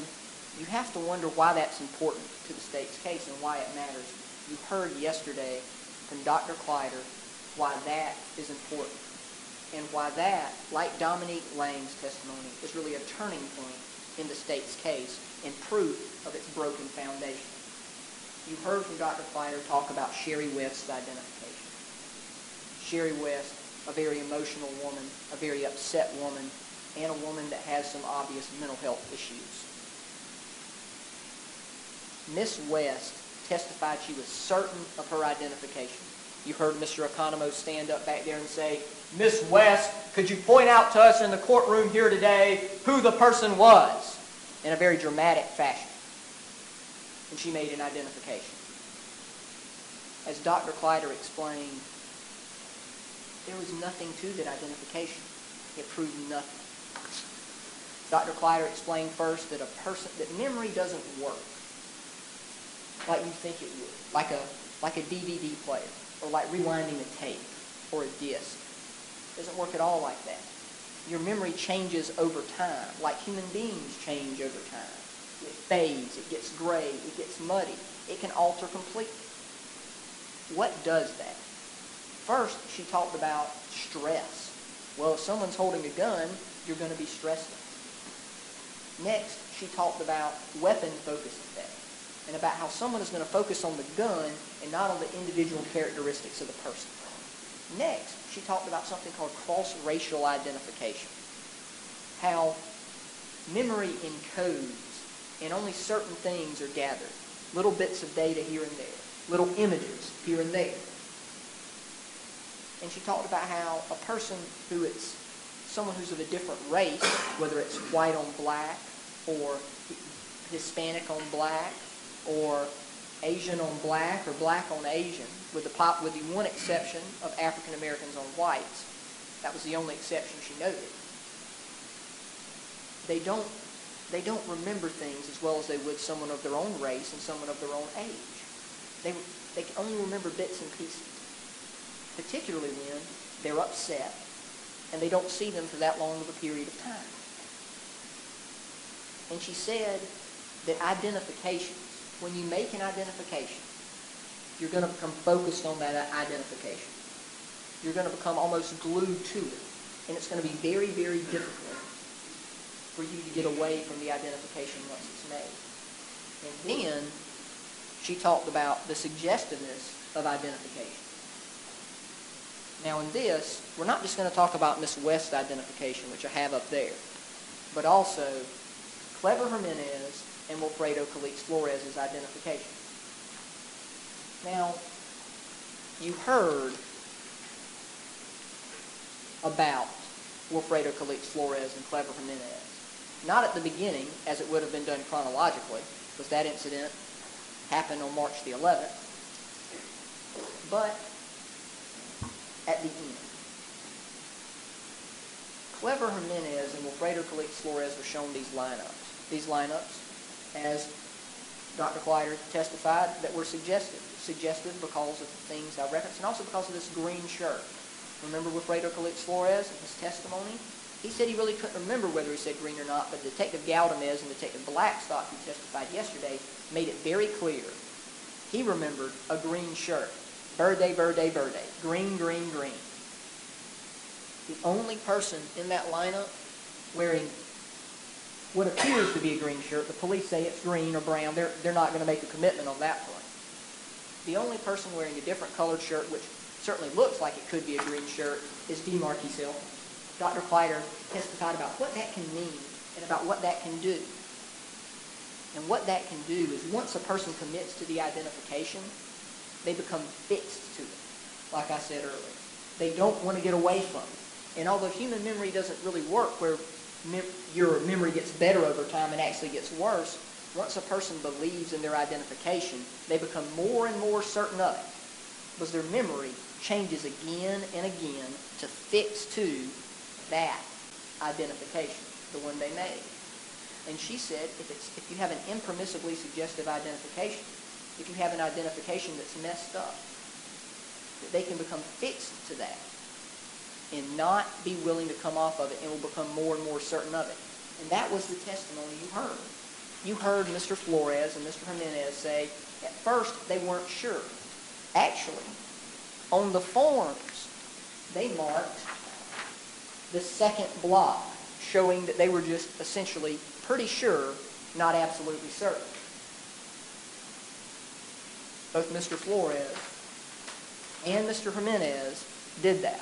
B: you have to wonder why that's important to the state's case and why it matters. You heard yesterday from Dr. Kleider why that is important and why that, like Dominique Lang's testimony, is really a turning point in the state's case and proof of its broken foundation. You heard from Dr. Kleider talk about Sherry West's identification. Sherry West, a very emotional woman, a very upset woman, and a woman that has some obvious mental health issues. Miss West testified she was certain of her identification. You heard Mr. Economo stand up back there and say, "Miss West, could you point out to us in the courtroom here today who the person was?" in a very dramatic fashion. And she made an identification. As Dr. Kleider explained, there was nothing to that identification. It proved nothing. Dr. Kleider explained first that that memory doesn't work like you think it would, like a DVD player, or like rewinding a tape or a disc. It doesn't work at all like that. Your memory changes over time, like human beings change over time. It fades, it gets gray, it gets muddy. It can alter completely. What does that? First, she talked about stress. Well, if someone's holding a gun, you're going to be stressed. Next, she talked about weapon focus effect and about how someone is going to focus on the gun and not on the individual characteristics of the person. Next, she talked about something called cross-racial identification. How memory encodes and only certain things are gathered. Little bits of data here and there. Little images here and there. And she talked about how a person someone who's of a different race, whether it's white on black or Hispanic on black or Asian on black or black on Asian, with the one exception of African Americans on whites. That was the only exception she noted. They don't remember things as well as they would someone of their own race and someone of their own age. They can only remember bits and pieces, particularly when they're upset and they don't see them for that long of a period of time. And she said that identifications, when you make an identification, you're going to become focused on that identification. You're going to become almost glued to it. And it's going to be very, very difficult for you to get away from the identification once it's made. And then she talked about the suggestiveness of identification. Now in this, we're not just going to talk about Miss West's identification, which I have up there, but also Clever Jimenez and Wilfredo Calix Flores' identification. Now, you heard about Wilfredo Calix Flores and Clever Jimenez. Not at the beginning, as it would have been done chronologically, because that incident happened on March the 11th, but at the end. Clever Jimenez and Wilfredo Calix Flores were shown these lineups. These lineups, as Dr. Kleider testified, that were suggestive. Suggestive because of the things I referenced, and also because of this green shirt. Remember Wilfredo Calix Flores in his testimony? He said he really couldn't remember whether he said green or not, but Detective Galdamez and Detective Blackstock, who testified yesterday, made it very clear. He remembered a green shirt. Verde, verde, verde. Green, green, green. The only person in that lineup wearing what appears to be a green shirt, the police say it's green or brown. They're not going to make a commitment on that point. The only person wearing a different colored shirt, which certainly looks like it could be a green shirt, is DeMarquis Elkins. Dr. Kleider testified about what that can mean and about what that can do. And what that can do is once a person commits to the identification, they become fixed to it. like I said earlier. They don't want to get away from it. And although human memory doesn't really work where your memory gets better over time and actually gets worse, once a person believes in their identification, they become more and more certain of it because their memory changes again and again to fix to that identification, the one they made. And she said if you have an impermissibly suggestive identification, if you have an identification that's messed up, that they can become fixed to that and not be willing to come off of it and will become more and more certain of it. And that was the testimony you heard. You heard Mr. Flores and Mr. Jimenez say at first they weren't sure. Actually, on the forms, they marked the second block, showing that they were just essentially pretty sure, not absolutely certain. Both Mr. Flores and Mr. Jimenez did that.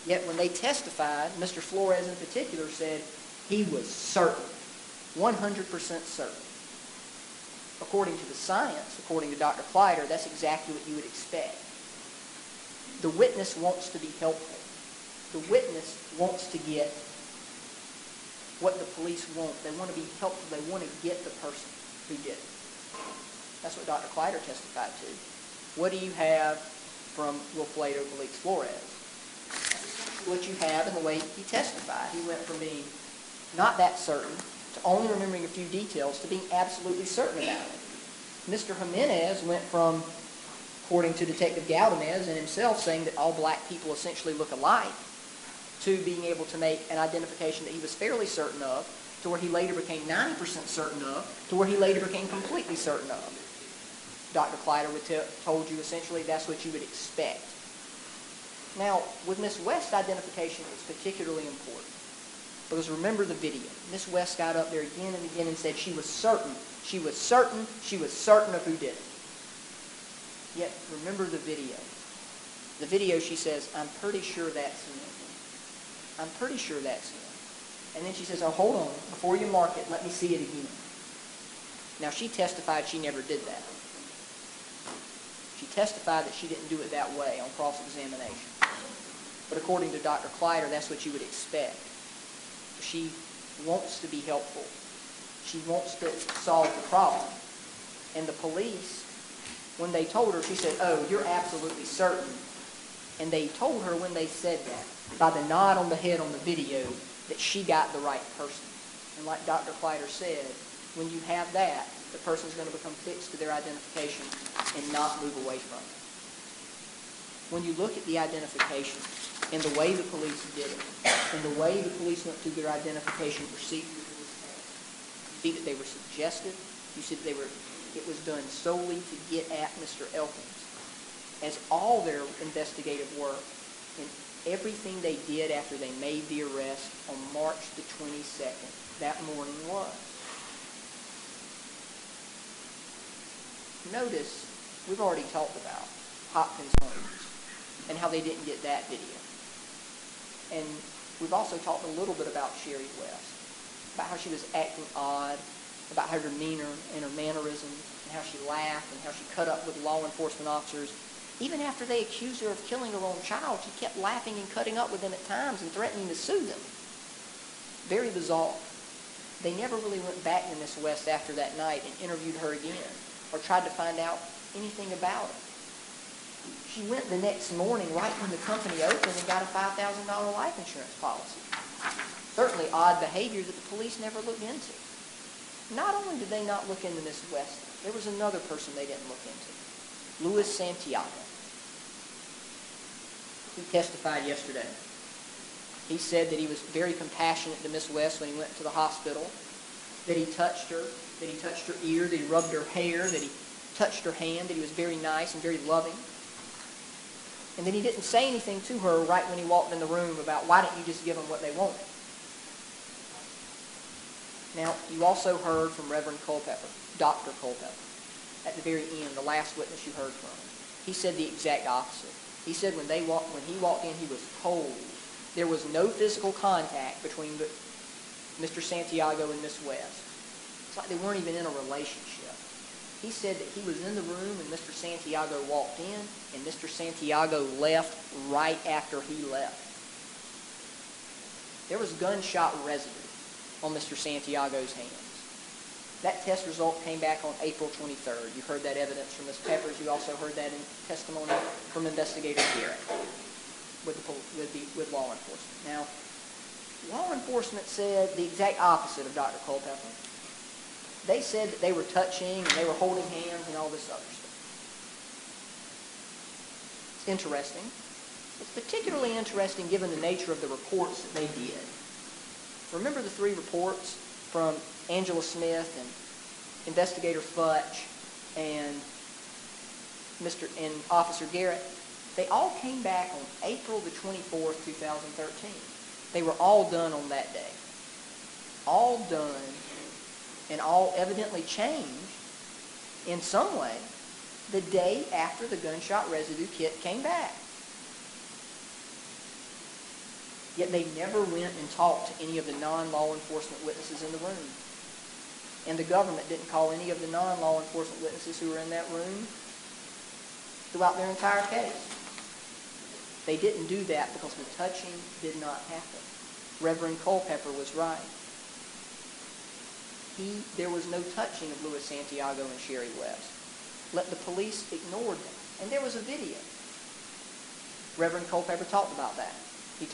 B: Yet when they testified, Mr. Flores in particular said he was certain, 100% certain. According to the science, according to Dr. Kleider, that's exactly what you would expect. The witness wants to be helpful. The witness wants to get what the police want. They want to be helpful. They want to get the person who did it. That's what Dr. Kleider testified to. What do you have from Wilfredo Felix Flores? What you have in the way he testified. He went from being not that certain to only remembering a few details to being absolutely certain about it. Mr. Jimenez went from, according to Detective Galdamez and himself, saying that all black people essentially look alike, to being able to make an identification that he was fairly certain of, to where he later became 90% certain of, to where he later became completely certain of. Dr. Kleider told you essentially that's what you would expect. Now, with Miss West's identification, it's particularly important. Because remember the video. Miss West got up there again and again and said she was certain, she was certain, she was certain of who did it. Yet, remember the video. The video, she says, I'm pretty sure that's him. I'm pretty sure that's him. And then she says, oh, hold on. Before you mark it, let me see it again. Now, she testified she never did that. She testified that she didn't do it that way on cross-examination. But according to Dr. Kleider, that's what you would expect. She wants to be helpful. She wants to solve the problem. And the police, when they told her, she said, oh, you're absolutely certain. And they told her when they said that, by the nod on the head on the video, that she got the right person. And like Dr. Kleider said, when you have that, the person's going to become fixed to their identification and not move away from it. When you look at the identification and the way the police did it, and the way the police went through their identification procedure, you see that they were suggestive. You see that it was done solely to get at Mr. Elkins. As all their investigative work and everything they did after they made the arrest on March the 22nd, that morning was. Notice, we've already talked about Hopkins Holmes and how they didn't get that video. And we've also talked a little bit about Sherry West, about how she was acting odd, about her demeanor and her mannerisms, and how she laughed and how she cut up with law enforcement officers. Even after they accused her of killing her own child, she kept laughing and cutting up with them at times and threatening to sue them. Very bizarre. They never really went back to Miss West after that night and interviewed her again or tried to find out anything about it. She went the next morning right when the company opened and got a $5,000 life insurance policy. Certainly odd behavior that the police never looked into. Not only did they not look into Miss West, there was another person they didn't look into. Luis Santiago. He testified yesterday. He said that he was very compassionate to Miss West when he went to the hospital, that he touched her, that he touched her ear, that he rubbed her hair, that he touched her hand, that he was very nice and very loving. And then he didn't say anything to her right when he walked in the room about why didn't you just give them what they wanted. Now, you also heard from Reverend Culpepper, Dr. Culpepper, at the very end, the last witness you heard from. He said the exact opposite. He said when he walked in, he was cold. There was no physical contact between Mr. Santiago and Miss West. It's like they weren't even in a relationship. He said that he was in the room and Mr. Santiago walked in, and Mr. Santiago left right after he left. There was gunshot residue on Mr. Santiago's hands. That test result came back on April 23rd. You heard that evidence from Ms. Peppers. You also heard that in testimony from Investigator Garrett with law enforcement. Now, law enforcement said the exact opposite of Dr. Culpepper. They said that they were touching and they were holding hands and all this other stuff. It's interesting. It's particularly interesting given the nature of the reports that they did. Remember the three reports from Angela Smith and Investigator Futch and Officer Garrett? They all came back on April the 24th, 2013. They were all done on that day. All done and all evidently changed in some way the day after the gunshot residue kit came back. Yet they never went and talked to any of the non-law enforcement witnesses in the room. And the government didn't call any of the non-law enforcement witnesses who were in that room throughout their entire case. They didn't do that because the touching did not happen. Reverend Culpepper was right. There was no touching of Louis Santiago and Sherry West. The police ignored them. And there was a video. Reverend Culpepper talked about that. He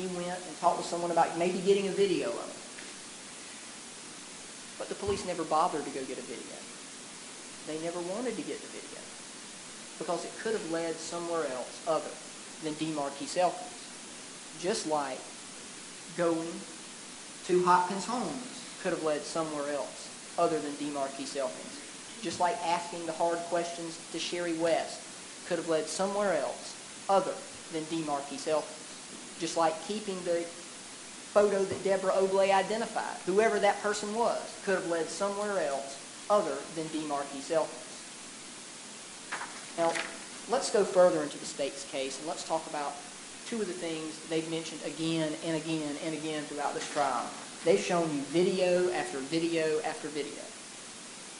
B: went and talked to someone about maybe getting a video of it. But the police never bothered to go get a video. They never wanted to get the video because it could have led somewhere else other than DeMarquise Elkins. Just like going to Hopkins' homes could have led somewhere else other than DeMarquise Elkins. Just like asking the hard questions to Sherry West could have led somewhere else other than DeMarquise Elkins. Just like keeping the photo that Deborah Obley identified, whoever that person was, could have led somewhere else other than DeMarquise Elkins. Now, let's go further into the state's case, and let's talk about two of the things they've mentioned again and again and again throughout this trial. They've shown you video after video after video.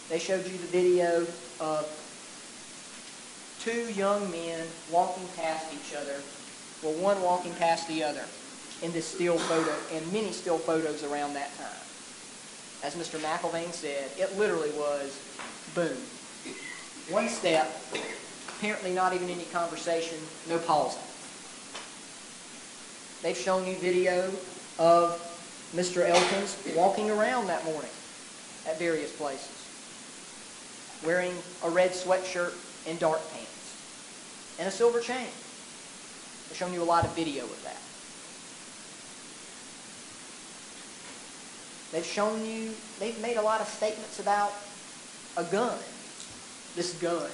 B: They showed you the video of two young men walking past each other, well, one walking past the other in this still photo and many still photos around that time. As Mr. McIlvain said, it literally was boom. One step, apparently not even any conversation, no pausing. They've shown you video of Mr. Elkins walking around that morning at various places, wearing a red sweatshirt and dark pants and a silver chain. They've shown you a lot of video of that. They've made a lot of statements about a gun, this gun.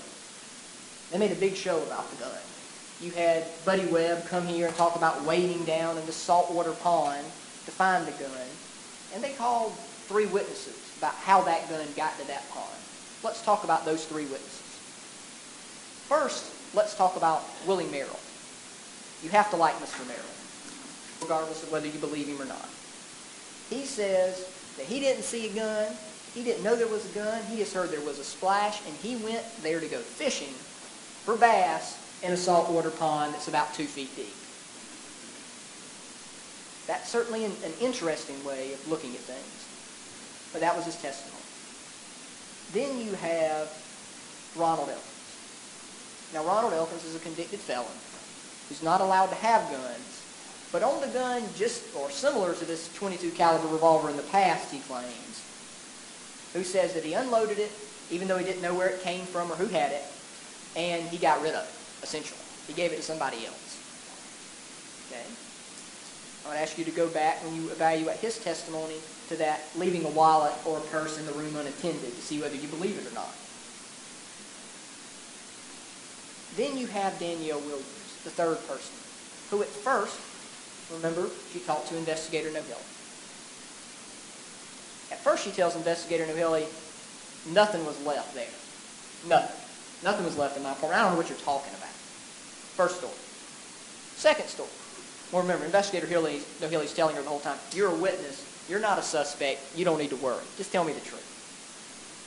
B: They made a big show about the gun. You had Buddy Webb come here and talk about wading down in the saltwater pond to find the gun, and they called 3 witnesses about how that gun got to that pond. Let's talk about those 3 witnesses. First, let's talk about Willie Merrill. You have to like Mr. Merrill, regardless of whether you believe him or not. He says that he didn't see a gun, he didn't know there was a gun, he just heard there was a splash, and he went there to go fishing for bass in a saltwater pond that's about 2 feet deep. That's certainly an interesting way of looking at things, but that was his testimony. Then you have Ronald Elkins. Now, Ronald Elkins is a convicted felon who's not allowed to have guns, but owned a gun just or similar to this .22 caliber revolver in the past, he claims, who says that he unloaded it even though he didn't know where it came from or who had it, and he got rid of it, essentially. He gave it to somebody else. Okay? I would ask you to go back when you evaluate his testimony to that leaving a wallet or a purse in the room unattended to see whether you believe it or not. Then you have Danielle Williams, the third person, who at first, remember, she talked to Investigator Nohilly. At first she tells Investigator Nohilly nothing was left there. Nothing. Nothing was left in my apartment. I don't know what you're talking about. First story. Second story. Well, remember, Investigator Nohilly's telling her the whole time, you're a witness, you're not a suspect, you don't need to worry. Just tell me the truth.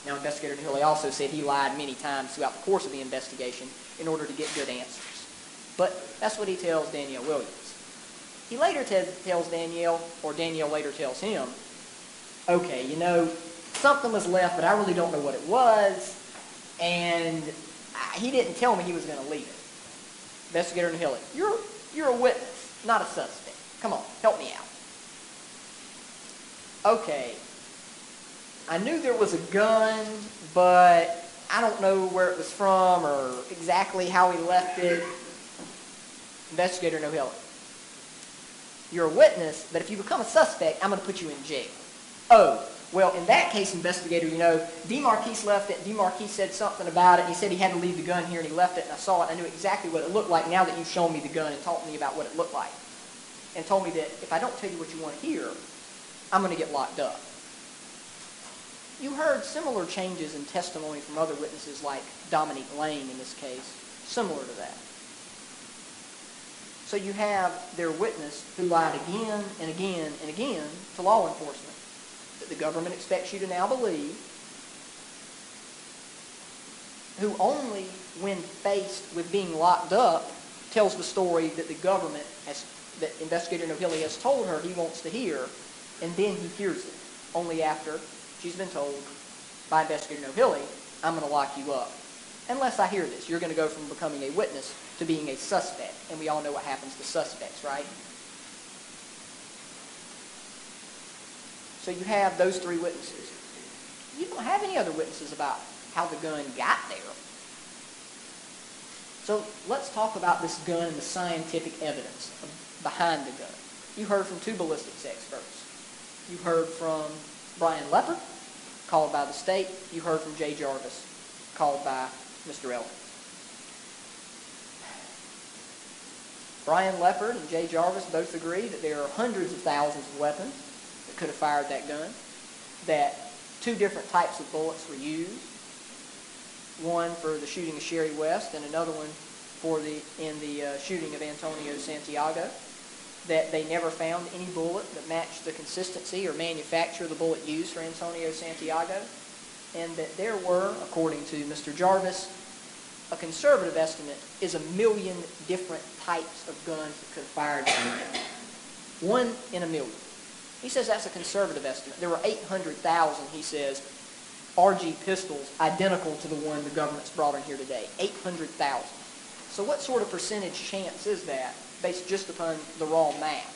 B: Now, Investigator Newhilly also said he lied many times throughout the course of the investigation in order to get good answers. But that's what he tells Danielle Williams. He later tells Danielle, or Danielle later tells him, okay, you know, something was left, but I really don't know what it was, and he didn't tell me he was going to leave it. Investigator Newhilly, you're a witness, not a suspect. Come on, help me out. Okay, I knew there was a gun, but I don't know where it was from or exactly how he left it. Investigator Newhilly, you're a witness, but if you become a suspect, I'm going to put you in jail. Oh, well, in that case, investigator, you know, DeMarquise left it. DeMarquise said something about it. He said he had to leave the gun here, and he left it, and I saw it. I knew exactly what it looked like now that you've shown me the gun and taught me about what it looked like. And told me that if I don't tell you what you want to hear, I'm going to get locked up. You heard similar changes in testimony from other witnesses like Dominique Lane in this case, similar to that. So you have their witness who lied again and again and again to law enforcement that the government expects you to now believe, who only when faced with being locked up tells the story that the government, that Investigator Newhilly has told her he wants to hear, and then he hears it only after she's been told by Investigator Newhilly, I'm going to lock you up. Unless I hear this, you're going to go from becoming a witness to being a suspect. And we all know what happens to suspects, right? So you have those three witnesses. You don't have any other witnesses about how the gun got there. So let's talk about this gun and the scientific evidence behind the gun. You heard from two ballistics experts. You heard from Brian Leopard, called by the state. You heard from Jay Jarvis, called by Mr. Elkins. Brian Leopard and Jay Jarvis both agree that there are hundreds of thousands of weapons that could have fired that gun, that two different types of bullets were used, one for the shooting of Sherry West and another one in the shooting of Antonio Santiago, that they never found any bullet that matched the consistency or manufacture of the bullet used for Antonio Santiago, and that there were, according to Mr. Jarvis, a conservative estimate is 1 million different types of guns that could have fired that gun. 1 in 1 million. He says that's a conservative estimate. There were 800,000, he says, RG pistols identical to the one the government's brought in here today. 800,000. So what sort of percentage chance is that based just upon the raw math?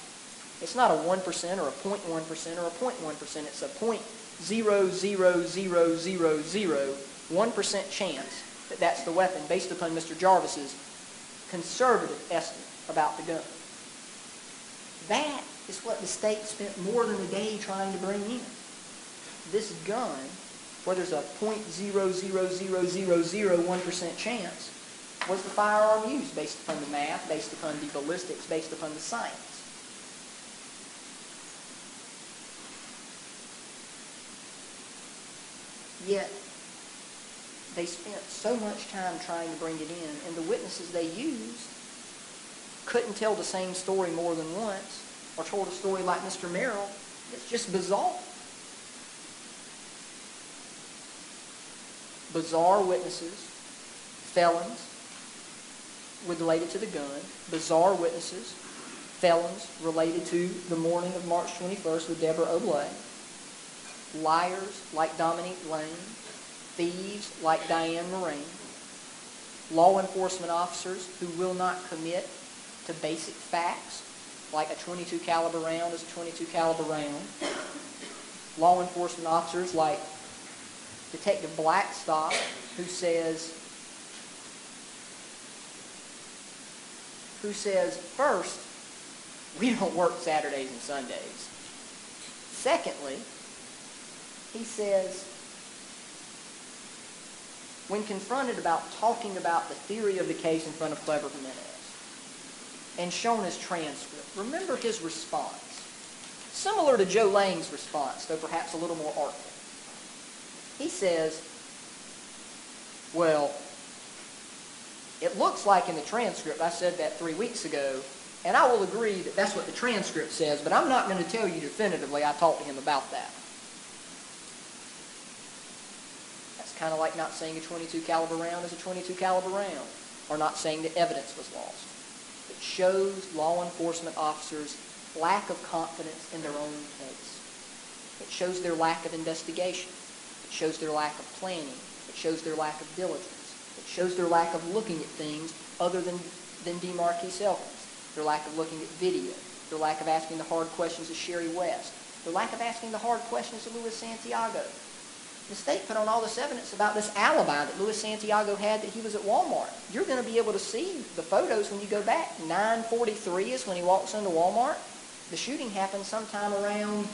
B: It's not a 1% or a 0.1% or a 0.1%. It's a 0.00001% chance that that's the weapon based upon Mr. Jarvis's conservative estimate about the gun. That is what the state spent more than a day trying to bring in. This gun, where there's a 0.00001% chance, was the firearm used based upon the math, based upon the ballistics, based upon the science. Yet, they spent so much time trying to bring it in, and the witnesses they used couldn't tell the same story more than once, or told a story like Mr. Merrill. It's just bizarre. Bizarre witnesses, felons related to the gun, bizarre witnesses, felons related to the morning of March 21st with Deborah Oblay, liars like Dominique Lane, thieves like Diane Moraine, law enforcement officers who will not commit to basic facts like a .22 caliber round is a .22 caliber round, law enforcement officers like Detective Blackstock, who says first, we don't work Saturdays and Sundays. Secondly, he says, when confronted about talking about the theory of the case in front of Clever Jimenez and shown his transcript, remember his response. Similar to Joe Lang's response, though perhaps a little more artful. He says, well, it looks like in the transcript, I said that 3 weeks ago, and I will agree that that's what the transcript says, but I'm not going to tell you definitively I talked to him about that. kind of like not saying a .22 caliber round is a .22 caliber round, or not saying the evidence was lost. It shows law enforcement officers' lack of confidence in their own case. It shows their lack of investigation. It shows their lack of planning. It shows their lack of diligence. It shows their lack of looking at things other than DeMarquis Elkins. Their lack of looking at video. Their lack of asking the hard questions of Sherry West. Their lack of asking the hard questions of Luis Santiago. The state put on all this evidence about this alibi that Luis Santiago had that he was at Walmart. You're going to be able to see the photos when you go back. 9:43 is when he walks into Walmart. The shooting happened sometime around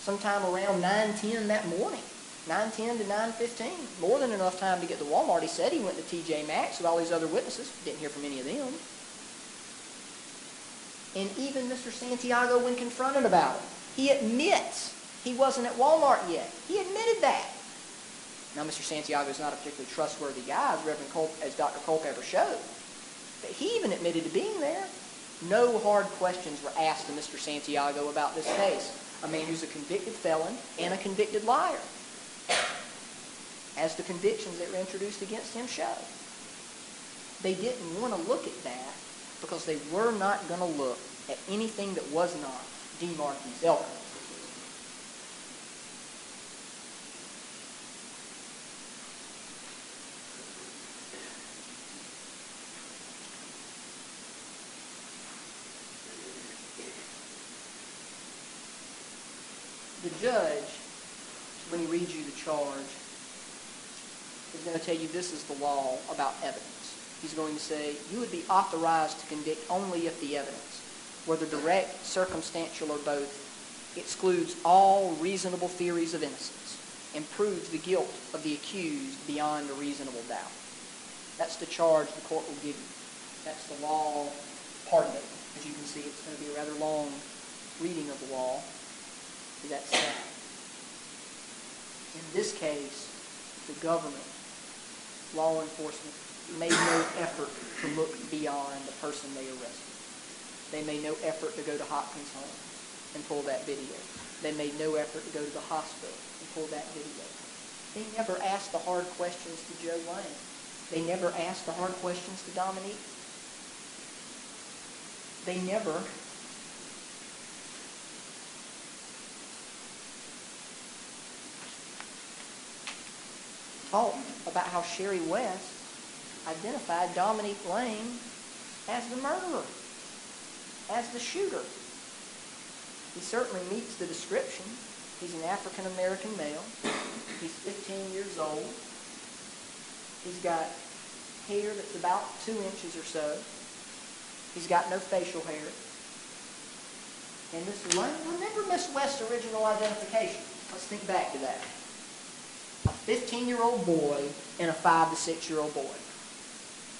B: 9:10 that morning. 9:10 to 9:15. More than enough time to get to Walmart. He said he went to TJ Maxx with all these other witnesses. Didn't hear from any of them. And even Mr. Santiago, when confronted about it, he admits he wasn't at Walmart yet. He admitted that. Now, Mr. Santiago is not a particularly trustworthy guy, as Dr. Culpepper showed. But he even admitted to being there. No hard questions were asked to Mr. Santiago about this case. A man who's a convicted felon and a convicted liar, as the convictions that were introduced against him show. They didn't want to look at that because they were not going to look at anything that was not DeMarquis Elkins. The judge, when he reads you the charge, is going to tell you this is the law about evidence. He's going to say, you would be authorized to convict only if the evidence, whether direct, circumstantial, or both, excludes all reasonable theories of innocence and proves the guilt of the accused beyond a reasonable doubt. That's the charge the court will give you. That's the law part of it. As you can see, it's going to be a rather long reading of the law. That's that. In this case, the government, law enforcement, made no effort to look beyond the person they arrested. They made no effort to go to Hopkins' home and pull that video. They made no effort to go to the hospital and pull that video. They never asked the hard questions to Joe Lane. They never asked the hard questions to Dominique. They never talked about how Sherry West identified Dominique Lane as the murderer, as the shooter. He certainly meets the description. He's an African-American male. He's 15 years old. He's got hair that's about 2 inches or so. He's got no facial hair. And Miss Lane, remember Miss West's original identification? Let's think back to that. A 15-year-old boy and a 5 to 6-year-old boy.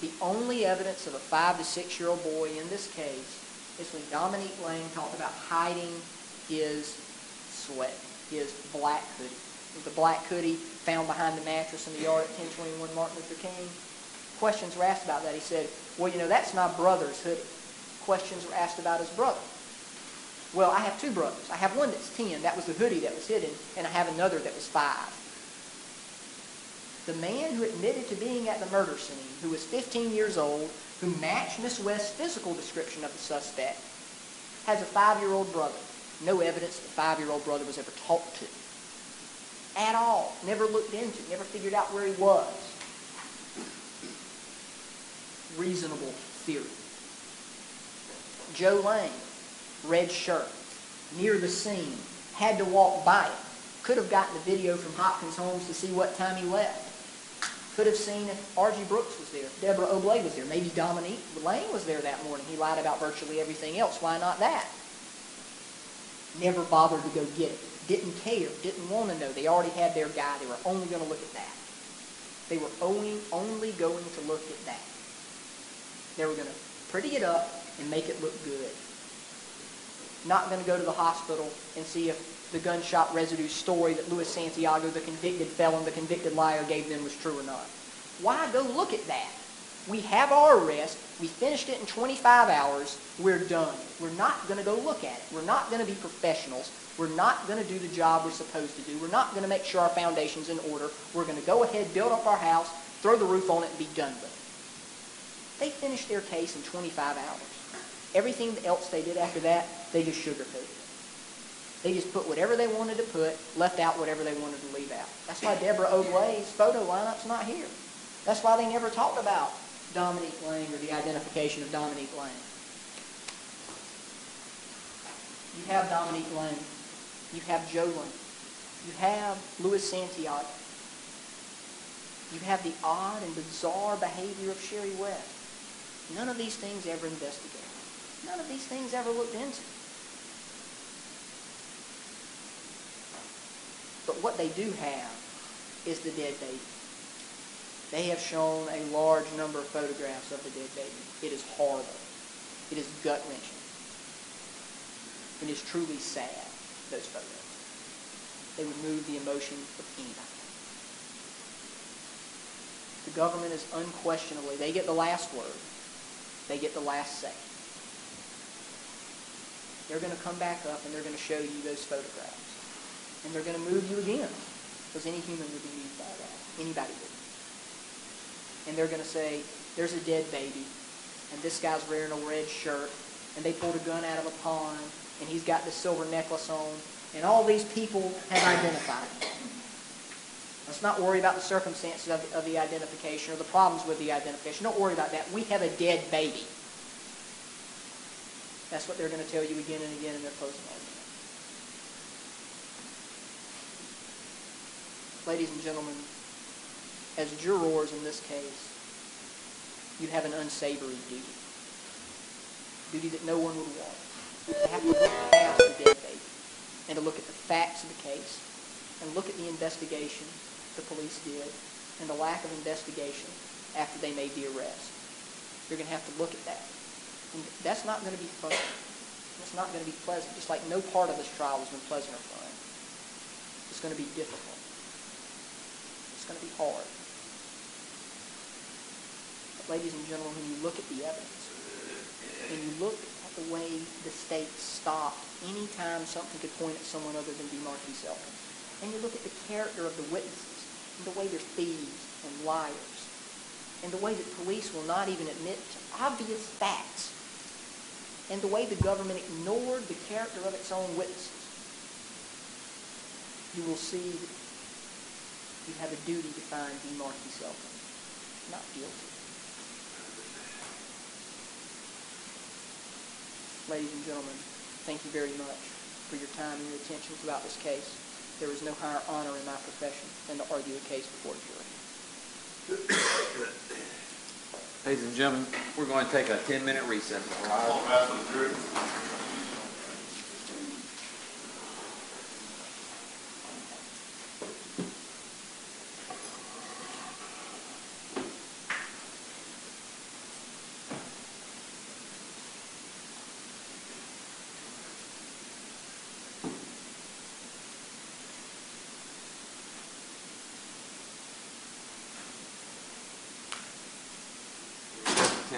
B: The only evidence of a 5 to 6-year-old boy in this case is when Dominique Lane talked about hiding his sweat, his black hoodie. The black hoodie found behind the mattress in the yard at 1021 Martin Luther King. Questions were asked about that. He said, well, you know, that's my brother's hoodie. Questions were asked about his brother. Well, I have 2 brothers. I have one that's 10. That was the hoodie that was hidden. And I have another that was 5. The man who admitted to being at the murder scene, who was 15 years old, who matched Miss West's physical description of the suspect, has a 5-year-old brother. No evidence the 5-year-old brother was ever talked to. At all. Never looked into. Never figured out where he was. Reasonable theory. Joe Lane, red shirt, near the scene, had to walk by it. Could have gotten the video from Hopkins Homes to see what time he left. Could have seen if R.G. Brooks was there, if Deborah Oblay was there. Maybe Dominique Lane was there that morning. He lied about virtually everything else. Why not that? Never bothered to go get it. Didn't care. Didn't want to know. They already had their guy. They were only going to look at that. They were only going to look at that. They were going to pretty it up and make it look good. Not going to go to the hospital and see if the gunshot residue story that Luis Santiago, the convicted felon, the convicted liar, gave them was true or not. Why go look at that We have our arrest. We finished it in 25 hours. We're done. We're not going to go look at it. We're not going to be professionals. We're not going to do the job we're supposed to do. We're not going to make sure our foundation's in order. We're going to go ahead, build up our house, throw the roof on it, and be done with it. They finished their case in 25 hours. Everything else they did after that, they just sugarcoated it. They just put whatever they wanted to put, left out whatever they wanted to leave out. That's why Deborah Oglay's photo lineup's not here. That's why they never talked about Dominique Lang or the identification of Dominique Lang. You have Dominique Lang. You have Joe Lang. You have Louis Santiago. You have the odd and bizarre behavior of Sherry West. None of these things ever investigated. None of these things ever looked into. But what they do have is the dead baby. They have shown a large number of photographs of the dead baby. It is horrible. It is gut-wrenching. It is truly sad, those photos. They would move the emotion of anybody. The government is unquestionably, they get the last word. They get the last say. They're going to come back up and they're going to show you those photographs. And they're going to move you again. Because any human would be moved by that. Anybody would. And they're going to say, there's a dead baby. And this guy's wearing a red shirt. And they pulled a gun out of a pond. And he's got this silver necklace on. And all these people have identified him. Let's not worry about the circumstances of the identification or the problems with the identification. Don't worry about that. We have a dead baby. That's what they're going to tell you again and again in their closing argument. Ladies and gentlemen, as jurors in this case, you have an unsavory duty. Duty that no one would want. You have to look past the dead baby and to look at the facts of the case and look at the investigation the police did and the lack of investigation after they made the arrest. You're going to have to look at that. And that's not going to be fun. It's not going to be pleasant. Just like no part of this trial has been pleasant or fun. It's going to be difficult. It's going to be hard. But ladies and gentlemen, when you look at the evidence, and you look at the way the state stopped any time something could point at someone other than DeMarquis Elkins, and you look at the character of the witnesses, and the way they're thieves and liars, and the way that police will not even admit to obvious facts, and the way the government ignored the character of its own witnesses, you will see that you have a duty to find DeMarquis Elkins not guilty. Ladies and gentlemen, thank you very much for your time and your attention throughout this case. There is no higher honor in my profession than to argue a case before a jury.
C: Ladies and gentlemen, we're going to take a 10-minute recess.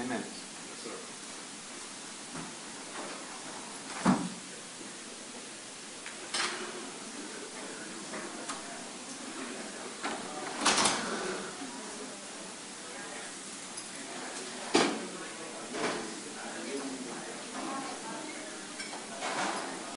C: Minutes.